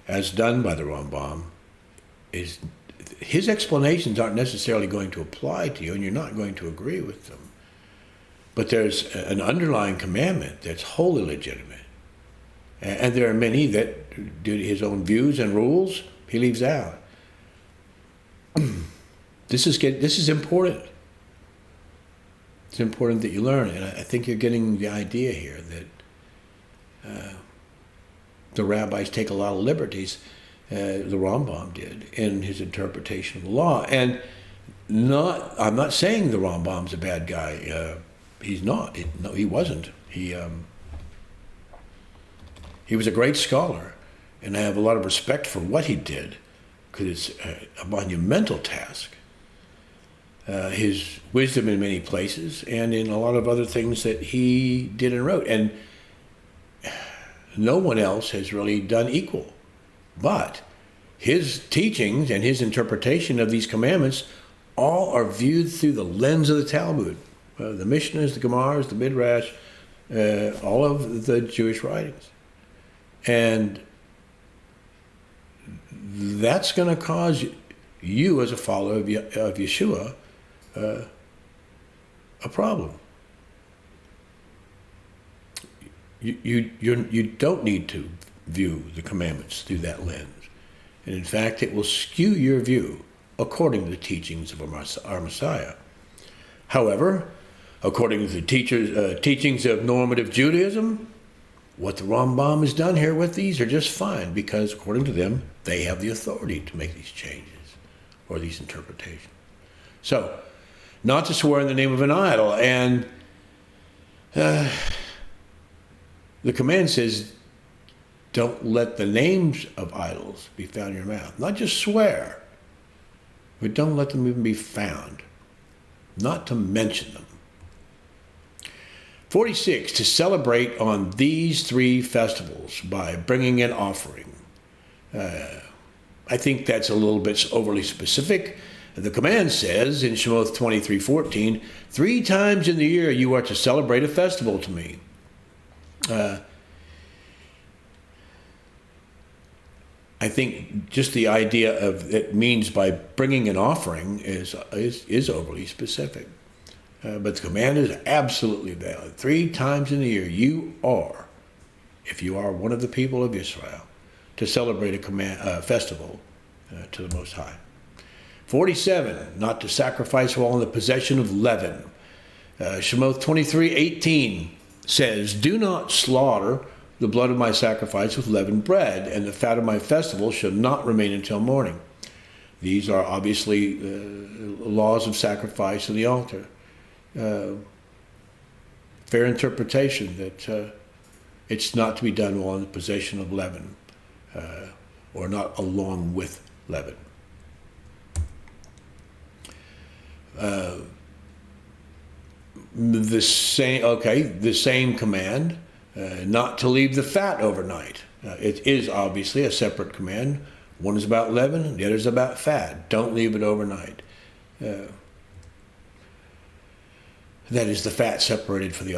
as done by the Rambam, is his explanations aren't necessarily going to apply to you, and you're not going to agree with them. But there's an underlying commandment that's wholly legitimate. And there are many that, due to his own views and rules, he leaves out. This is important. It's important that you learn, and I think you're getting the idea here that the rabbis take a lot of liberties, the Rambam did, in his interpretation of the law. And I'm not saying the Rambam's a bad guy. He's not. No, he wasn't. He was a great scholar, and I have a lot of respect for what he did, because it's a monumental task. His wisdom in many places, and in a lot of other things that he did and wrote. And no one else has really done equal. But his teachings and his interpretation of these commandments all are viewed through the lens of the Talmud, the Mishnahs, the Gemaras, the Midrash, all of the Jewish writings. And that's going to cause you, as a follower of Yeshua, a problem. You don't need to view the commandments through that lens. And in fact, it will skew your view according to the teachings of our Messiah. However, according to the teachings of normative Judaism, what the Rambam has done here with these are just fine, because according to them, they have the authority to make these changes or these interpretations. So, not to swear in the name of an idol. And the command says, don't let the names of idols be found in your mouth. Not just swear, but don't let them even be found. Not to mention them. 46, to celebrate on these three festivals by bringing an offering. I think that's a little bit overly specific. The command says in Shemot 23:14, 3 times in the year you are to celebrate a festival to me. I think just the idea of it means by bringing an offering is overly specific. But the command is absolutely valid. 3 times in the year you are, if you are one of the people of Israel, to celebrate a festival to the Most High. 47, not to sacrifice while in the possession of leaven. Shemot 23:18 says, do not slaughter the blood of my sacrifice with leavened bread, and the fat of my festival shall not remain until morning. These are obviously laws of sacrifice in the altar. Fair interpretation that it's not to be done while in the possession of leaven, or not along with leaven. The same command, not to leave the fat overnight. It is obviously a separate command. One is about leaven, the other is about fat. Don't leave it overnight. That is the fat separated for the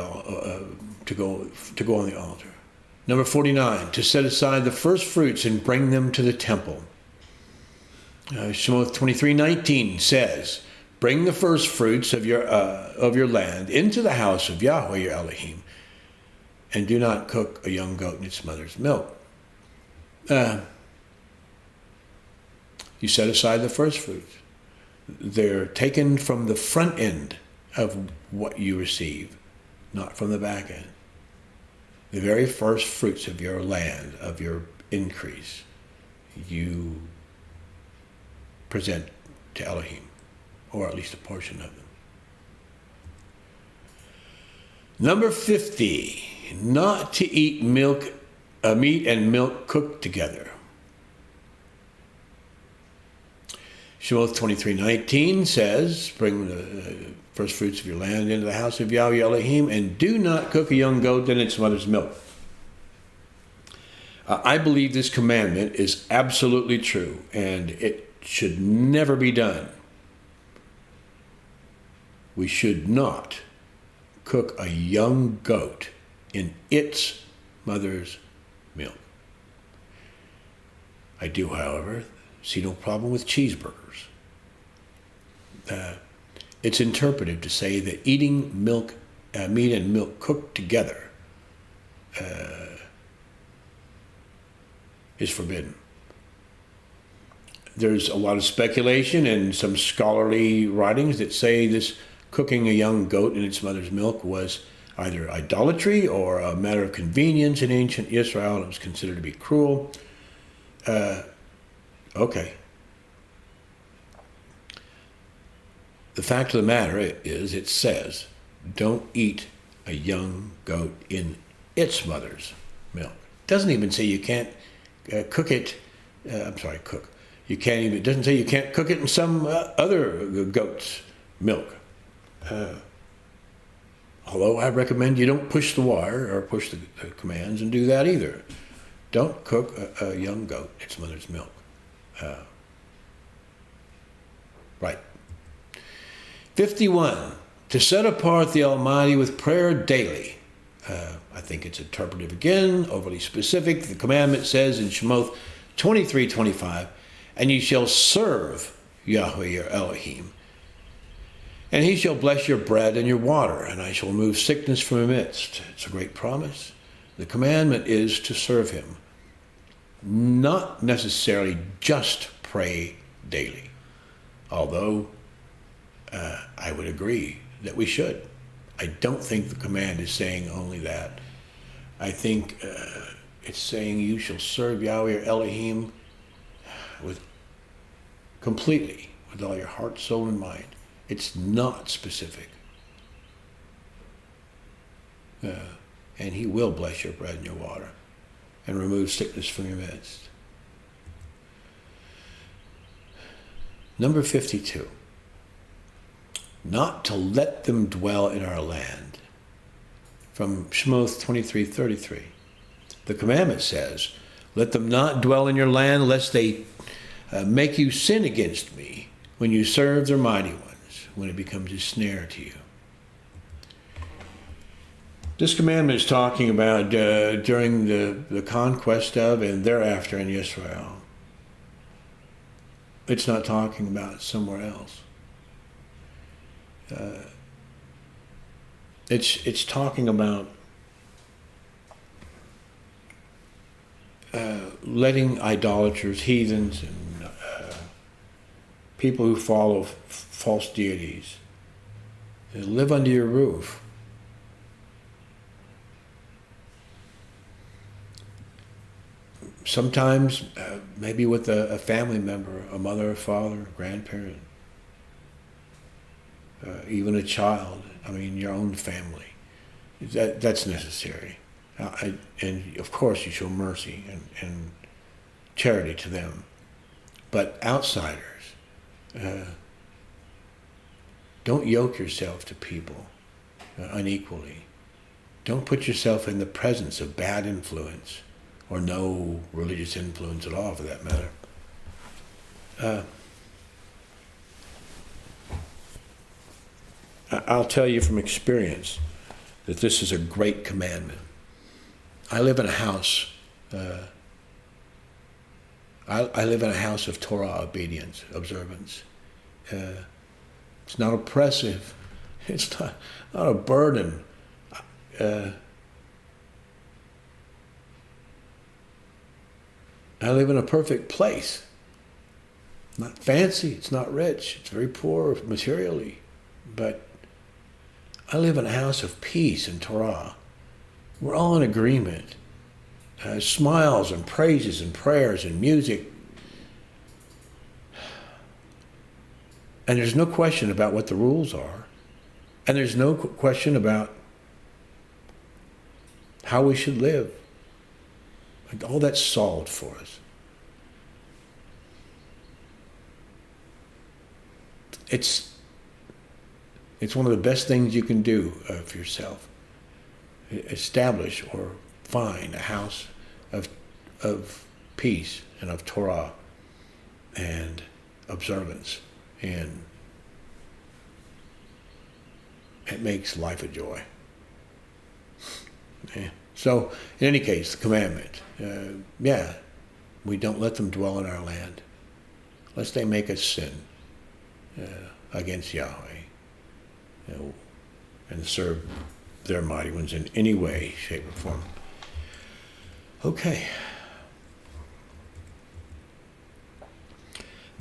to go on the altar. Number 49, to set aside the first fruits and bring them to the temple. Shemot 23:19 says, "Bring the first fruits of your land into the house of Yahweh your Elohim, and do not cook a young goat in its mother's milk." You set aside the first fruits. They're taken from the front end of what you receive, not from the back end. The very first fruits of your land, of your increase, you present to Elohim, or at least a portion of them. Number 50, not to eat meat and milk cooked together. Shemot 23:19 says, "Bring the first fruits of your land into the house of Yahweh Elohim, and do not cook a young goat in its mother's milk." I believe this commandment is absolutely true, and it should never be done. We should not cook a young goat in its mother's milk. I do, however, see no problem with cheeseburgers. It's interpretive to say that eating meat and milk cooked together is forbidden. There's a lot of speculation and some scholarly writings that say this cooking a young goat in its mother's milk was either idolatry or a matter of convenience in ancient Israel. It was considered to be cruel. Okay. The fact of the matter is, it says, don't eat a young goat in its mother's milk. It doesn't even say you can't cook it. You can't even. It doesn't say you can't cook it in some other goat's milk. Although I recommend you don't push the wire or push the commands and do that either. Don't cook a young goat in its mother's milk. Right. 51, to set apart the Almighty with prayer daily. I think it's interpretive again, overly specific. The commandment says in Shemot 23:25, "And ye shall serve Yahweh your Elohim, and he shall bless your bread and your water, and I shall remove sickness from your midst." It's a great promise. The commandment is to serve him, not necessarily just pray daily, although I would agree that we should. I don't think the command is saying only that. I think it's saying you shall serve Yahweh your Elohim completely, with all your heart, soul, and mind. It's not specific. And he will bless your bread and your water and remove sickness from your midst. Number 52. Not to let them dwell in our land. From Shemot 23:33. The commandment says, "Let them not dwell in your land, lest they make you sin against me when you serve their mighty ones, when it becomes a snare to you." This commandment is talking about during the conquest of and thereafter in Israel. It's not talking about somewhere else. It's talking about letting idolaters, heathens, and people who follow false deities live under your roof. Sometimes maybe with a family member, a mother, a father, a grandparent, even a child. I mean, your own family. That's necessary. And of course you show mercy and charity to them. But outsiders, don't yoke yourself to people unequally. Don't put yourself in the presence of bad influence, or no religious influence at all for that matter. I'll tell you from experience that this is a great commandment. I live in a house I live in a house of Torah obedience, observance. It's not oppressive. It's not a burden. I live in a perfect place. Not fancy, it's not rich, it's very poor materially, but I live in a house of peace and Torah. We're all in agreement. Smiles and praises and prayers and music. And there's no question about what the rules are. And there's no question about how we should live. Like all that's solved for us. It's one of the best things you can do for yourself. Establish or find a house of peace and of Torah and observance, and it makes life a joy. Yeah. So, in any case, the commandment, we don't let them dwell in our land, lest they make us sin against Yahweh, and serve their mighty ones in any way, shape, or form. Okay.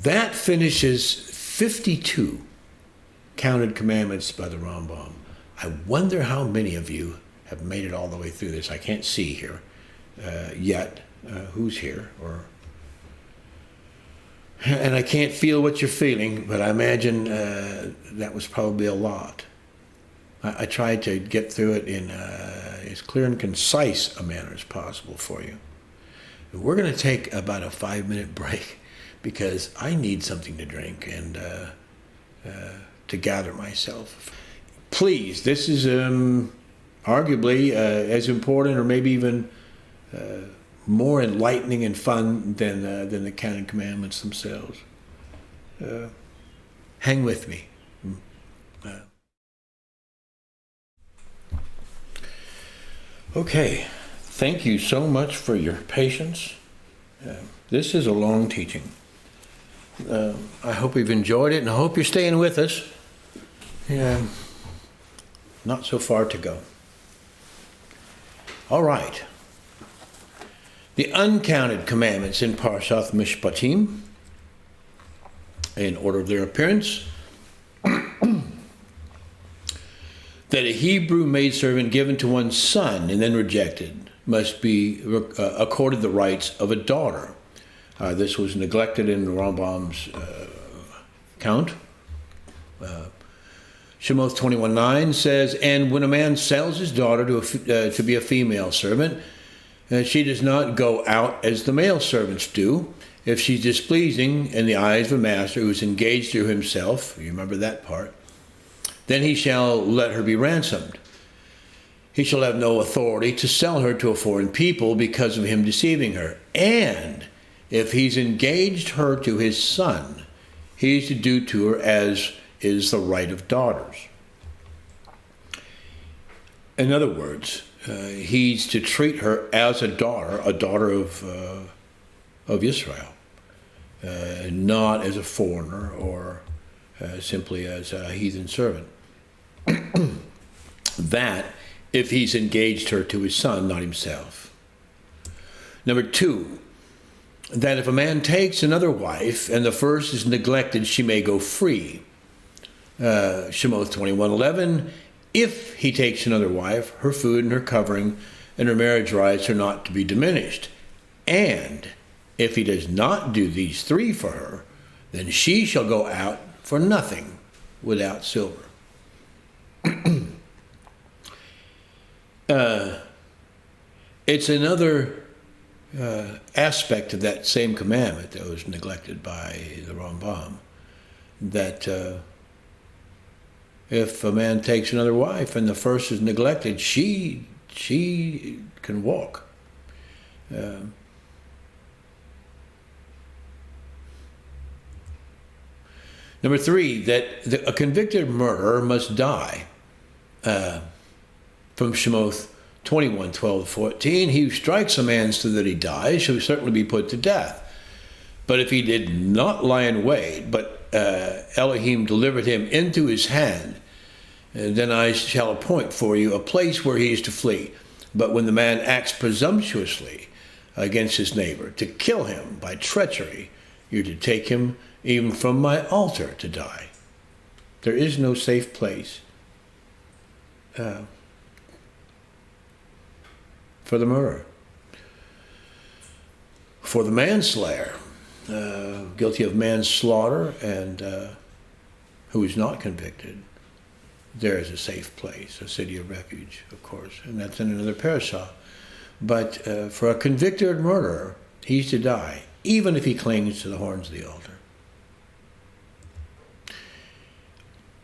That finishes 52 counted commandments by the Rambam. I wonder how many of you have made it all the way through this. I can't see here yet who's here, and I can't feel what you're feeling, but I imagine that was probably a lot. I tried to get through it in as clear and concise a manner as possible for you. We're going to take about a 5-minute break because I need something to drink and to gather myself. Please, this is arguably as important or maybe even more enlightening and fun than the Canon Commandments themselves. Hang with me. Okay, thank you so much for your patience. This is a long teaching. I hope you've enjoyed it, and I hope you're staying with us. Yeah, not so far to go. All right. The uncounted commandments in Parashat Mishpatym, in order of their appearance, that a Hebrew maidservant given to one's son and then rejected must be accorded the rights of a daughter. This was neglected in the Rambam's count. Shemot 21:9 says, "And when a man sells his daughter to be a female servant, she does not go out as the male servants do. If she's displeasing in the eyes of a master who is engaged to himself," you remember that part, "then he shall let her be ransomed. He shall have no authority to sell her to a foreign people because of him deceiving her. And if he's engaged her to his son, he is to do to her as is the right of daughters." In other words, he's to treat her as a daughter of Israel, not as a foreigner or simply as a heathen servant. That if he's engaged her to his son, not himself. Number 2, that if a man takes another wife and the first is neglected, she may go free. Shemot 21:11, if he takes another wife, her food and her covering and her marriage rights are not to be diminished. And if he does not do these 3 for her, then she shall go out for nothing without silver. It's another aspect of that same commandment that was neglected by the Rambam, that if a man takes another wife and the first is neglected, she can walk. Number 3, that a convicted murderer must die. From Shemot 21:12-14, he who strikes a man so that he dies shall certainly be put to death. But if he did not lie in wait, but Elohim delivered him into his hand, then I shall appoint for you a place where he is to flee. But when the man acts presumptuously against his neighbor, to kill him by treachery, you're to take him even from my altar to die. There is no safe place for the murderer. For the manslayer, guilty of manslaughter and who is not convicted, there is a safe place, a city of refuge, of course, and that's in another parasha. But for a convicted murderer, he's to die, even if he clings to the horns of the altar.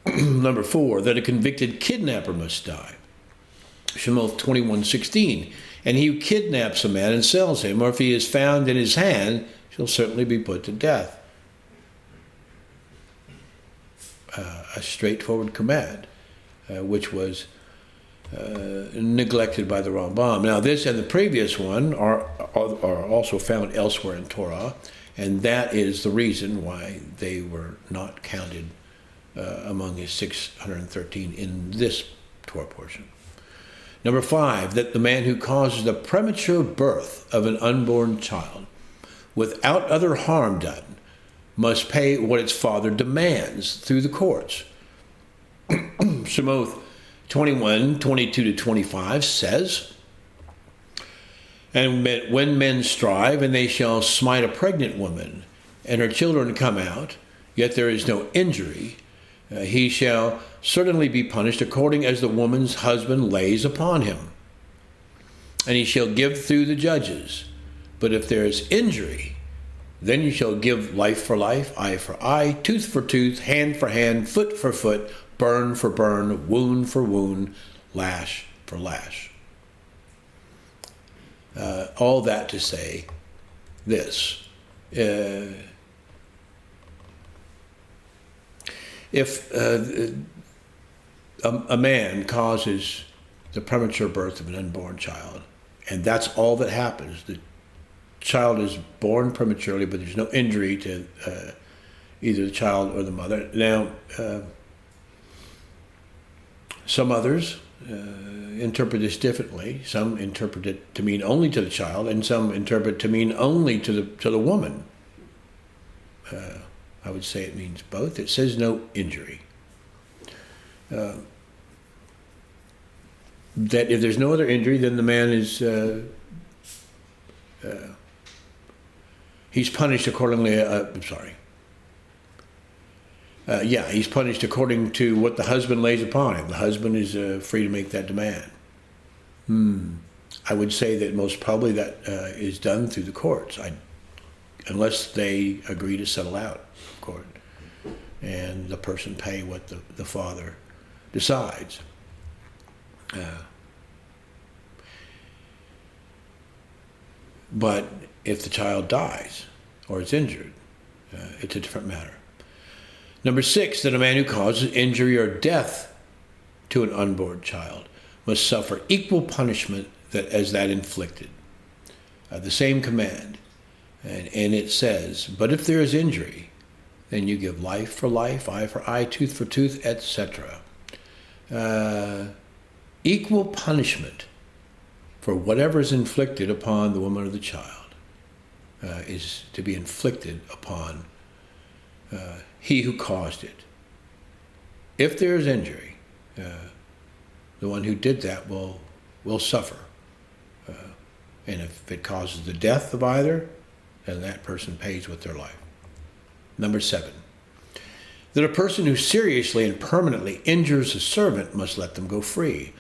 Number 4, that a convicted kidnapper must die. Shemot 21:16. And he who kidnaps a man and sells him, or if he is found in his hand, shall certainly be put to death. A straightforward command, which was neglected by the Rambam. Now, this and the previous one are also found elsewhere in Torah, and that is the reason why they were not counted among his 613 in this Torah portion. Number 5, that the man who causes the premature birth of an unborn child without other harm done must pay what its father demands through the courts. Shemot 21:22-25 says, and when men strive, and they shall smite a pregnant woman, and her children come out, yet there is no injury, he shall certainly be punished according as the woman's husband lays upon him. And he shall give through the judges. But if there is injury, then you shall give life for life, eye for eye, tooth for tooth, hand for hand, foot for foot, burn for burn, wound for wound, lash for lash. All that to say this. If a man causes the premature birth of an unborn child, and that's all that happens, the child is born prematurely, but there's no injury to either the child or the mother. Now, some others interpret this differently. Some interpret it to mean only to the child, and some interpret to mean only to the woman. I would say it means both. It says no injury. That if there's no other injury, then the man is he's punished accordingly. He's punished according to what the husband lays upon him. The husband is free to make that demand. I would say that most probably that is done through the courts, unless they agree to settle out of court, and the person pay what the father decides. But if the child dies or is injured, it's a different matter. Number 6, that a man who causes injury or death to an unborn child must suffer equal punishment as that inflicted. The same command. And it says, but if there is injury, then you give life for life, eye for eye, tooth for tooth, etc. Equal punishment for whatever is inflicted upon the woman or the child is to be inflicted upon he who caused it. If there is injury, the one who did that will suffer. And if it causes the death of either, then that person pays with their life. Number 7, that a person who seriously and permanently injures a servant must let them go free.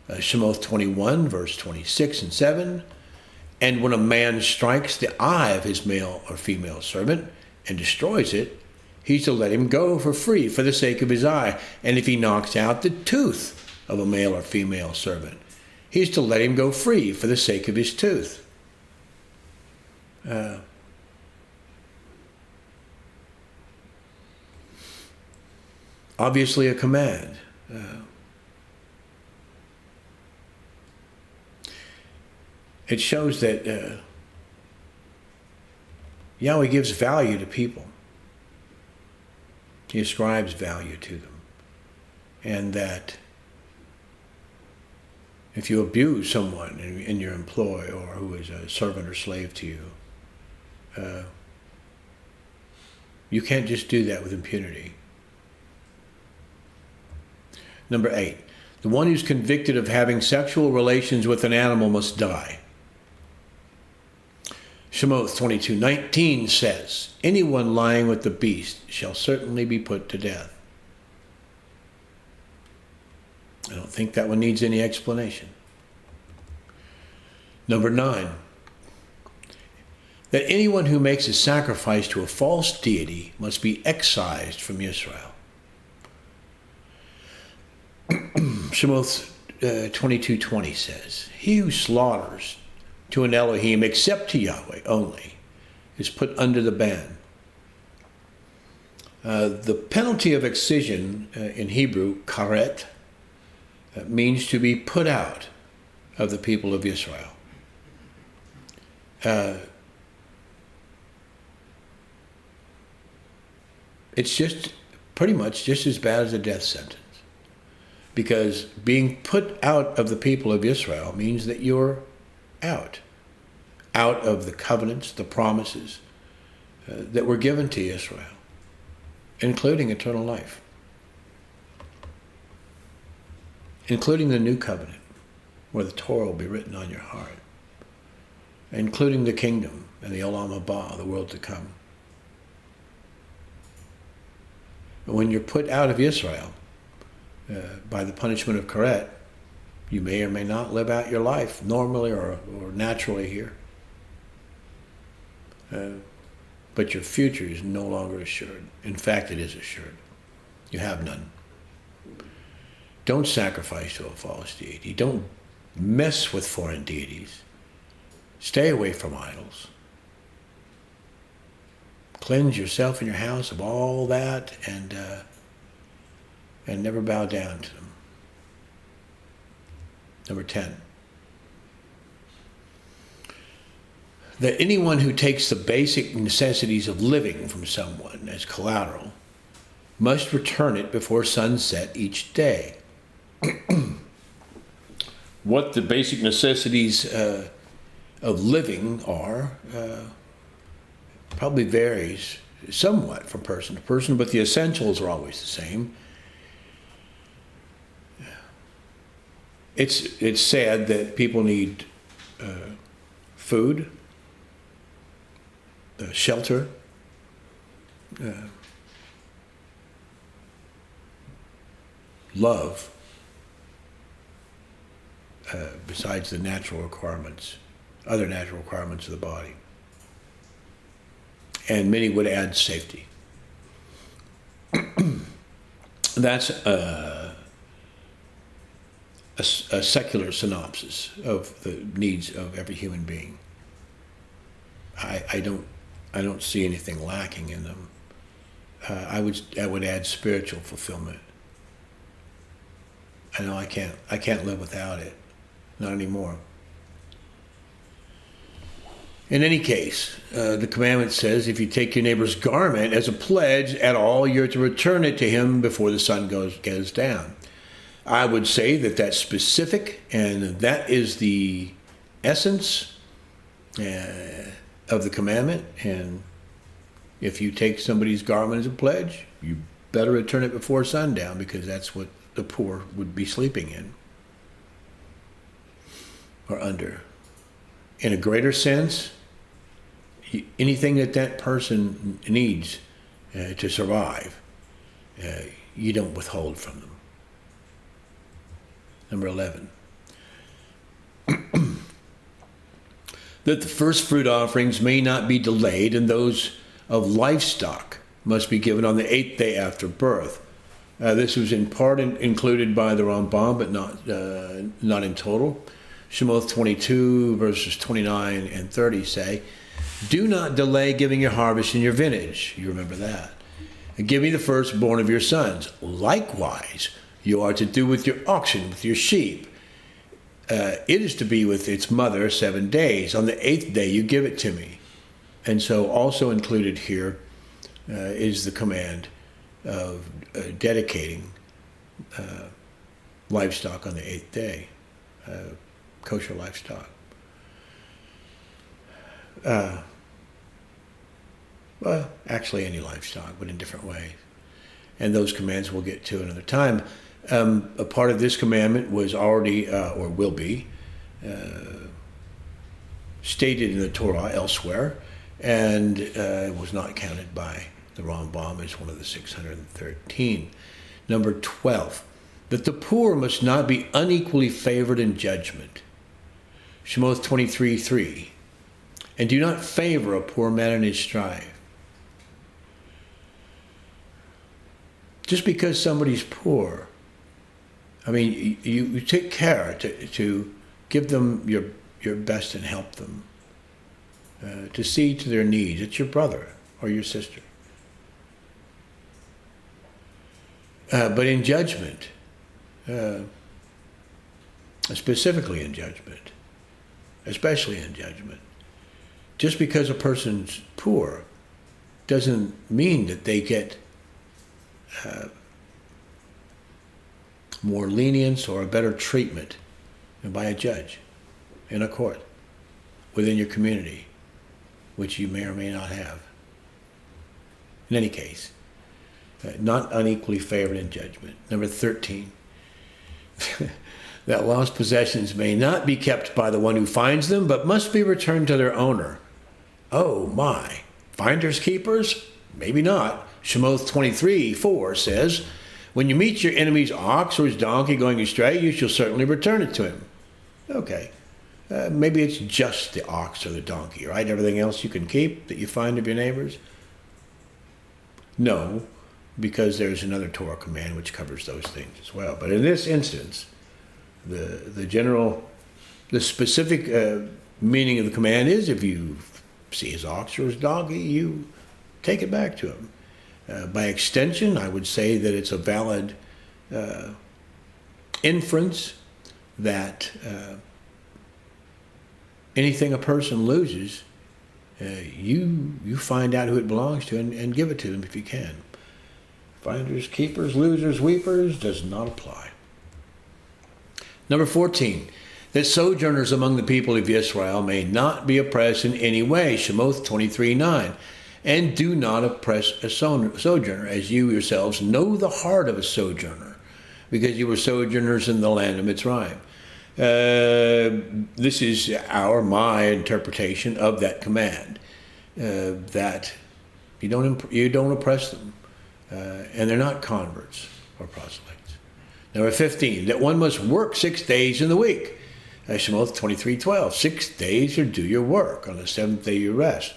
Shemot 21, verse 26 and 7. And when a man strikes the eye of his male or female servant and destroys it, he's to let him go for free for the sake of his eye. And if he knocks out the tooth of a male or female servant, he's to let him go free for the sake of his tooth. Obviously a command. It shows that Yahweh gives value to people. He ascribes value to them. And that if you abuse someone in your employ or who is a servant or slave to you, you can't just do that with impunity. Number 8, the one who's convicted of having sexual relations with an animal must die. Shemot 22:19 says, anyone lying with the beast shall certainly be put to death. I don't think that one needs any explanation. Number 9, that anyone who makes a sacrifice to a false deity must be excised from Israel. Shemot 22:20 says, he who slaughters to an Elohim except to Yahweh only is put under the ban. The penalty of excision in Hebrew, karet, means to be put out of the people of Israel. It's just pretty much just as bad as a death sentence. Because being put out of the people of Israel means that you're out of the covenants, the promises that were given to Israel, including eternal life, including the new covenant, where the Torah will be written on your heart, including the kingdom and the Olam Haba, the world to come. When you're put out of Israel by the punishment of karet, you may or may not live out your life normally or naturally here. But your future is no longer assured. In fact, it is assured. You have none. Don't sacrifice to a false deity. Don't mess with foreign deities. Stay away from idols. Cleanse yourself and your house of all that, and never bow down to them. Number 10. That anyone who takes the basic necessities of living from someone as collateral must return it before sunset each day. What the basic necessities of living are probably varies somewhat from person to person, but the essentials are always the same. It's sad that people need food, shelter, love, besides the natural requirements, other natural requirements of the body. And many would add safety. That's a secular synopsis of the needs of every human being. I don't see anything lacking in them. I would add spiritual fulfillment. I know I can't live without it, not anymore. In any case, the commandment says if you take your neighbor's garment as a pledge at all, you're to return it to him before the sun goes down. I would say that that's specific, and that is the essence of the commandment. And if you take somebody's garment as a pledge, you better return it before sundown, because that's what the poor would be sleeping in or under. In a greater sense, anything that person needs to survive, you don't withhold from them. Number 11. That the first fruit offerings may not be delayed, and those of livestock must be given on the 8th day after birth. This was in part included by the Rambam, but not in total. Shemot 22, verses 29 and 30 say, do not delay giving your harvest and your vintage. You remember that. And give me the firstborn of your sons. Likewise, you are to do with your oxen, with your sheep. It is to be with its mother 7 days. On the 8th day, you give it to me. And so also included here is the command of dedicating livestock on the 8th day, kosher livestock. Well, actually any livestock, but in different ways. And those commands we'll get to another time. A part of this commandment was already, or will be, stated in the Torah elsewhere, and it was not counted by the Rambam as one of the 613. Number 12, that the poor must not be unequally favored in judgment. Shemot 23:3, and do not favor a poor man in his strife. Just because somebody's poor, I mean, you take care to give them your best and help them, to see to their needs. It's your brother or your sister. But in judgment, specifically in judgment, especially in judgment, just because a person's poor doesn't mean that they get more lenience or a better treatment by a judge in a court within your community, which you may or may not have. In any case, not unequally favored in judgment. Number 13, that lost possessions may not be kept by the one who finds them, but must be returned to their owner. Oh my, finders keepers? Maybe not. Shemot 23:4 says, when you meet your enemy's ox or his donkey going astray, you shall certainly return it to him. Okay, maybe it's just the ox or the donkey, right? Everything else you can keep that you find of your neighbors? No, because there's another Torah command which covers those things as well. But in this instance, the specific meaning of the command is if you see his ox or his donkey, you take it back to him. By extension, I would say that it's a valid inference that anything a person loses, you find out who it belongs to and give it to them if you can. Finders, keepers, losers, weepers does not apply. Number 14, that sojourners among the people of Israel may not be oppressed in any way. Shemot 23:9. And do not oppress a sojourner, as you yourselves know the heart of a sojourner, because you were sojourners in the land of Mitzrayim. This is my interpretation of that command, that you don't oppress them, and they're not converts or proselytes. Number 15, that one must work 6 days in the week. Shemot 23:12, 6 days or do your work. On the 7th day you rest.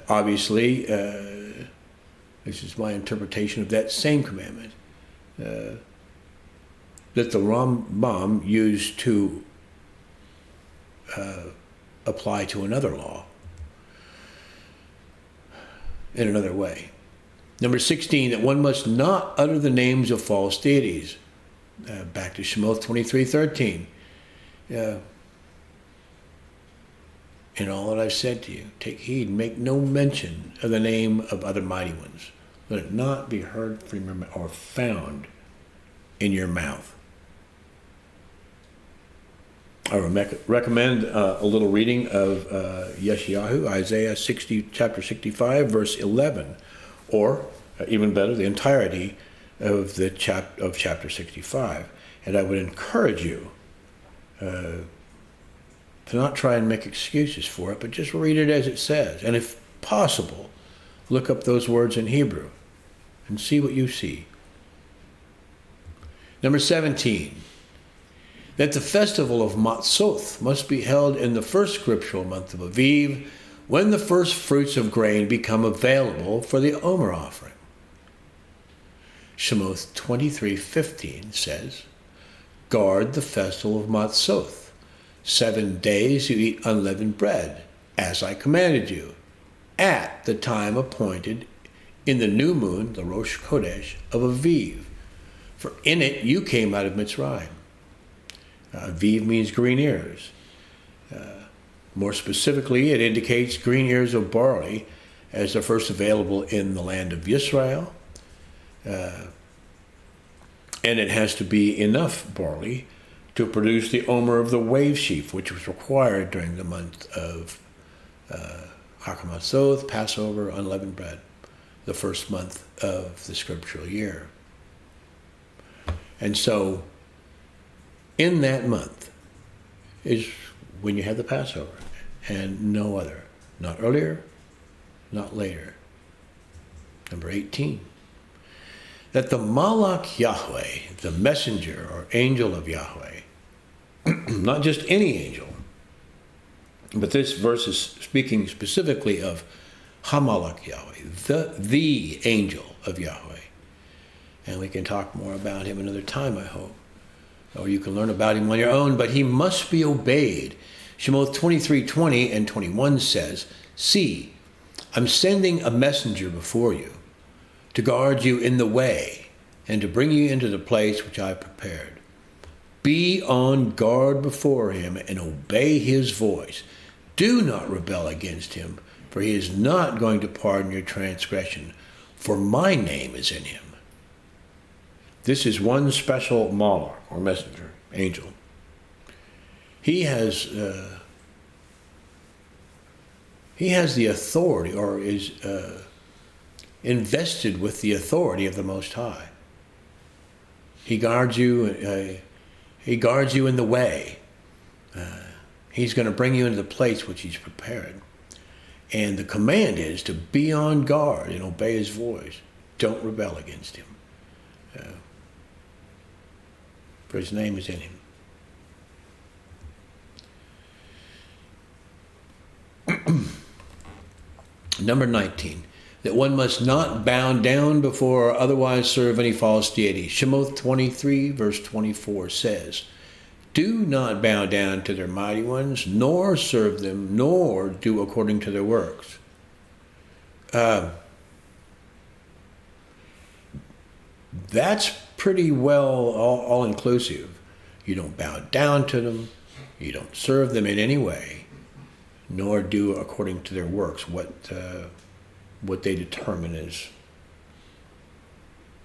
Obviously, this is my interpretation of that same commandment that the Rambam used to apply to another law in another way. Number 16, that one must not utter the names of false deities. Back to Shemot 23:13. In all that I've said to you, take heed and make no mention of the name of other mighty ones. Let it not be heard from your mouth or found in your mouth. I recommend a little reading of Yeshayahu, Isaiah 60, chapter 65, verse 11, or even better, the entirety of chapter 65. And I would encourage you to not try and make excuses for it, but just read it as it says. And if possible, look up those words in Hebrew and see what you see. Number 17, that the festival of Matzot must be held in the first scriptural month of Aviv, when the first fruits of grain become available for the Omer offering. Shemot 23:15 says, guard the festival of Matzot. 7 days you eat unleavened bread, as I commanded you, at the time appointed in the new moon, the Rosh Chodesh of Aviv. For in it you came out of Mitzrayim. Aviv means green ears. More specifically, it indicates green ears of barley as the first available in the land of Israel. And it has to be enough barley to produce the omer of the wave sheaf, which was required during the month of Hakamatzoth, Passover, unleavened bread, the first month of the scriptural year. And so, in that month is when you have the Passover, and no other. Not earlier, not later. Number 18. That the Malach Yahweh, the messenger or angel of Yahweh, not just any angel, but this verse is speaking specifically of Hamalach Yahweh, the angel of Yahweh. And we can talk more about him another time, I hope. Or you can learn about him on your own, but he must be obeyed. Shemot 23:20 and 21 says, "See, I'm sending a messenger before you to guard you in the way and to bring you into the place which I prepared. Be on guard before him and obey his voice. Do not rebel against him, for he is not going to pardon your transgression, for my name is in him." This is one special malach, or messenger, angel. He has the authority, or is invested with the authority of the Most High. He guards you. He guards you in the way. He's going to bring you into the place which he's prepared. And the command is to be on guard and obey his voice. Don't rebel against him. For his name is in him. Number 19, that one must not bow down before or otherwise serve any false deity. Shemot 23, verse 24 says, "Do not bow down to their mighty ones, nor serve them, nor do according to their works." That's pretty well all-inclusive. You don't bow down to them, you don't serve them in any way, nor do according to their works what they determine is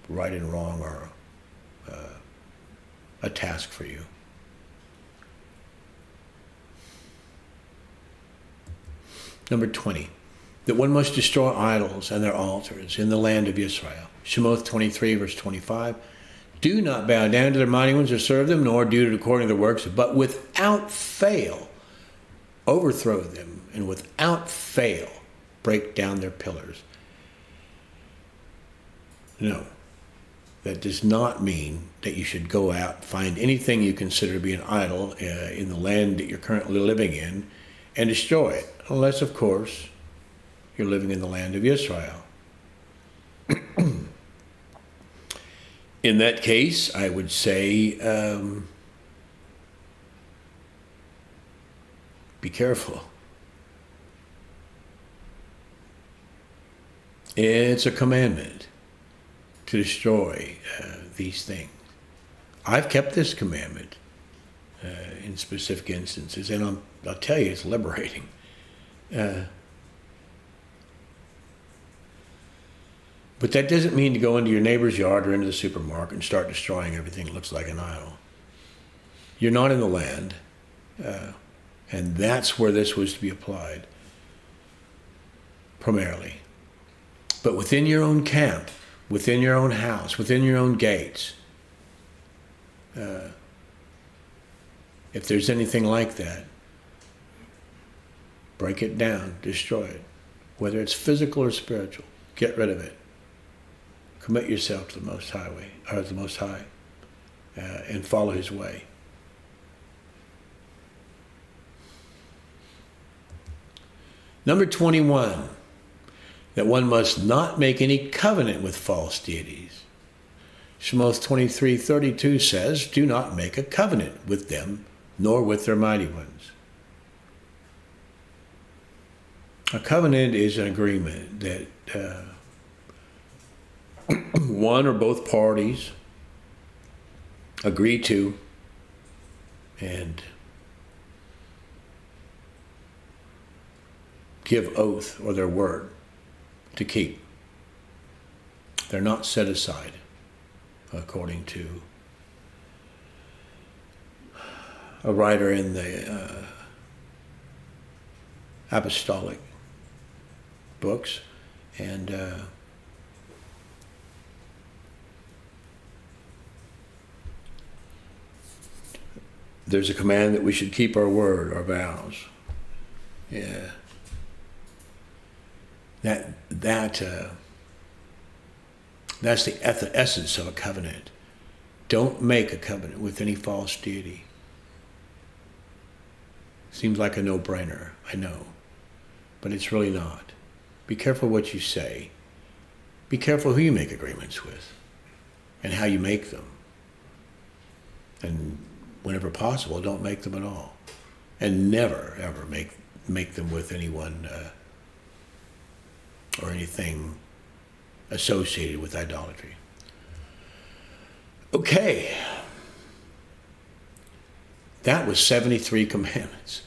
right and wrong, or a task for you. Number 20, that one must destroy idols and their altars in the land of Israel. Shemot 23, verse 25, "Do not bow down to their mighty ones or serve them, nor do it according to their works, but without fail overthrow them, and without fail break down their pillars." No, that does not mean that you should go out and find anything you consider to be an idol in the land that you're currently living in and destroy it, unless, of course, you're living in the land of Israel. In that case, I would say, be careful. It's a commandment to destroy these things. I've kept this commandment in specific instances, and I'll tell you, it's liberating. But that doesn't mean to go into your neighbor's yard or into the supermarket and start destroying everything that looks like an idol. You're not in the land, and that's where this was to be applied, primarily. But within your own camp, within your own house, within your own gates, if there's anything like that, break it down, destroy it. Whether it's physical or spiritual, get rid of it. Commit yourself to the Most High, and follow his way. Number 21, that one must not make any covenant with false deities. Shemot 23:32 says, "Do not make a covenant with them, nor with their mighty ones." A covenant is an agreement that one or both parties agree to, and give oath or their word to keep. They're not set aside, according to a writer in the apostolic books. And there's a command that we should keep our word, our vows. Yeah. That's the essence of a covenant. Don't make a covenant with any false deity. Seems like a no-brainer, I know, but it's really not. Be careful what you say. Be careful who you make agreements with and how you make them. And whenever possible, don't make them at all. And never, ever make them with anyone or anything associated with idolatry. Okay. That was 73 commandments.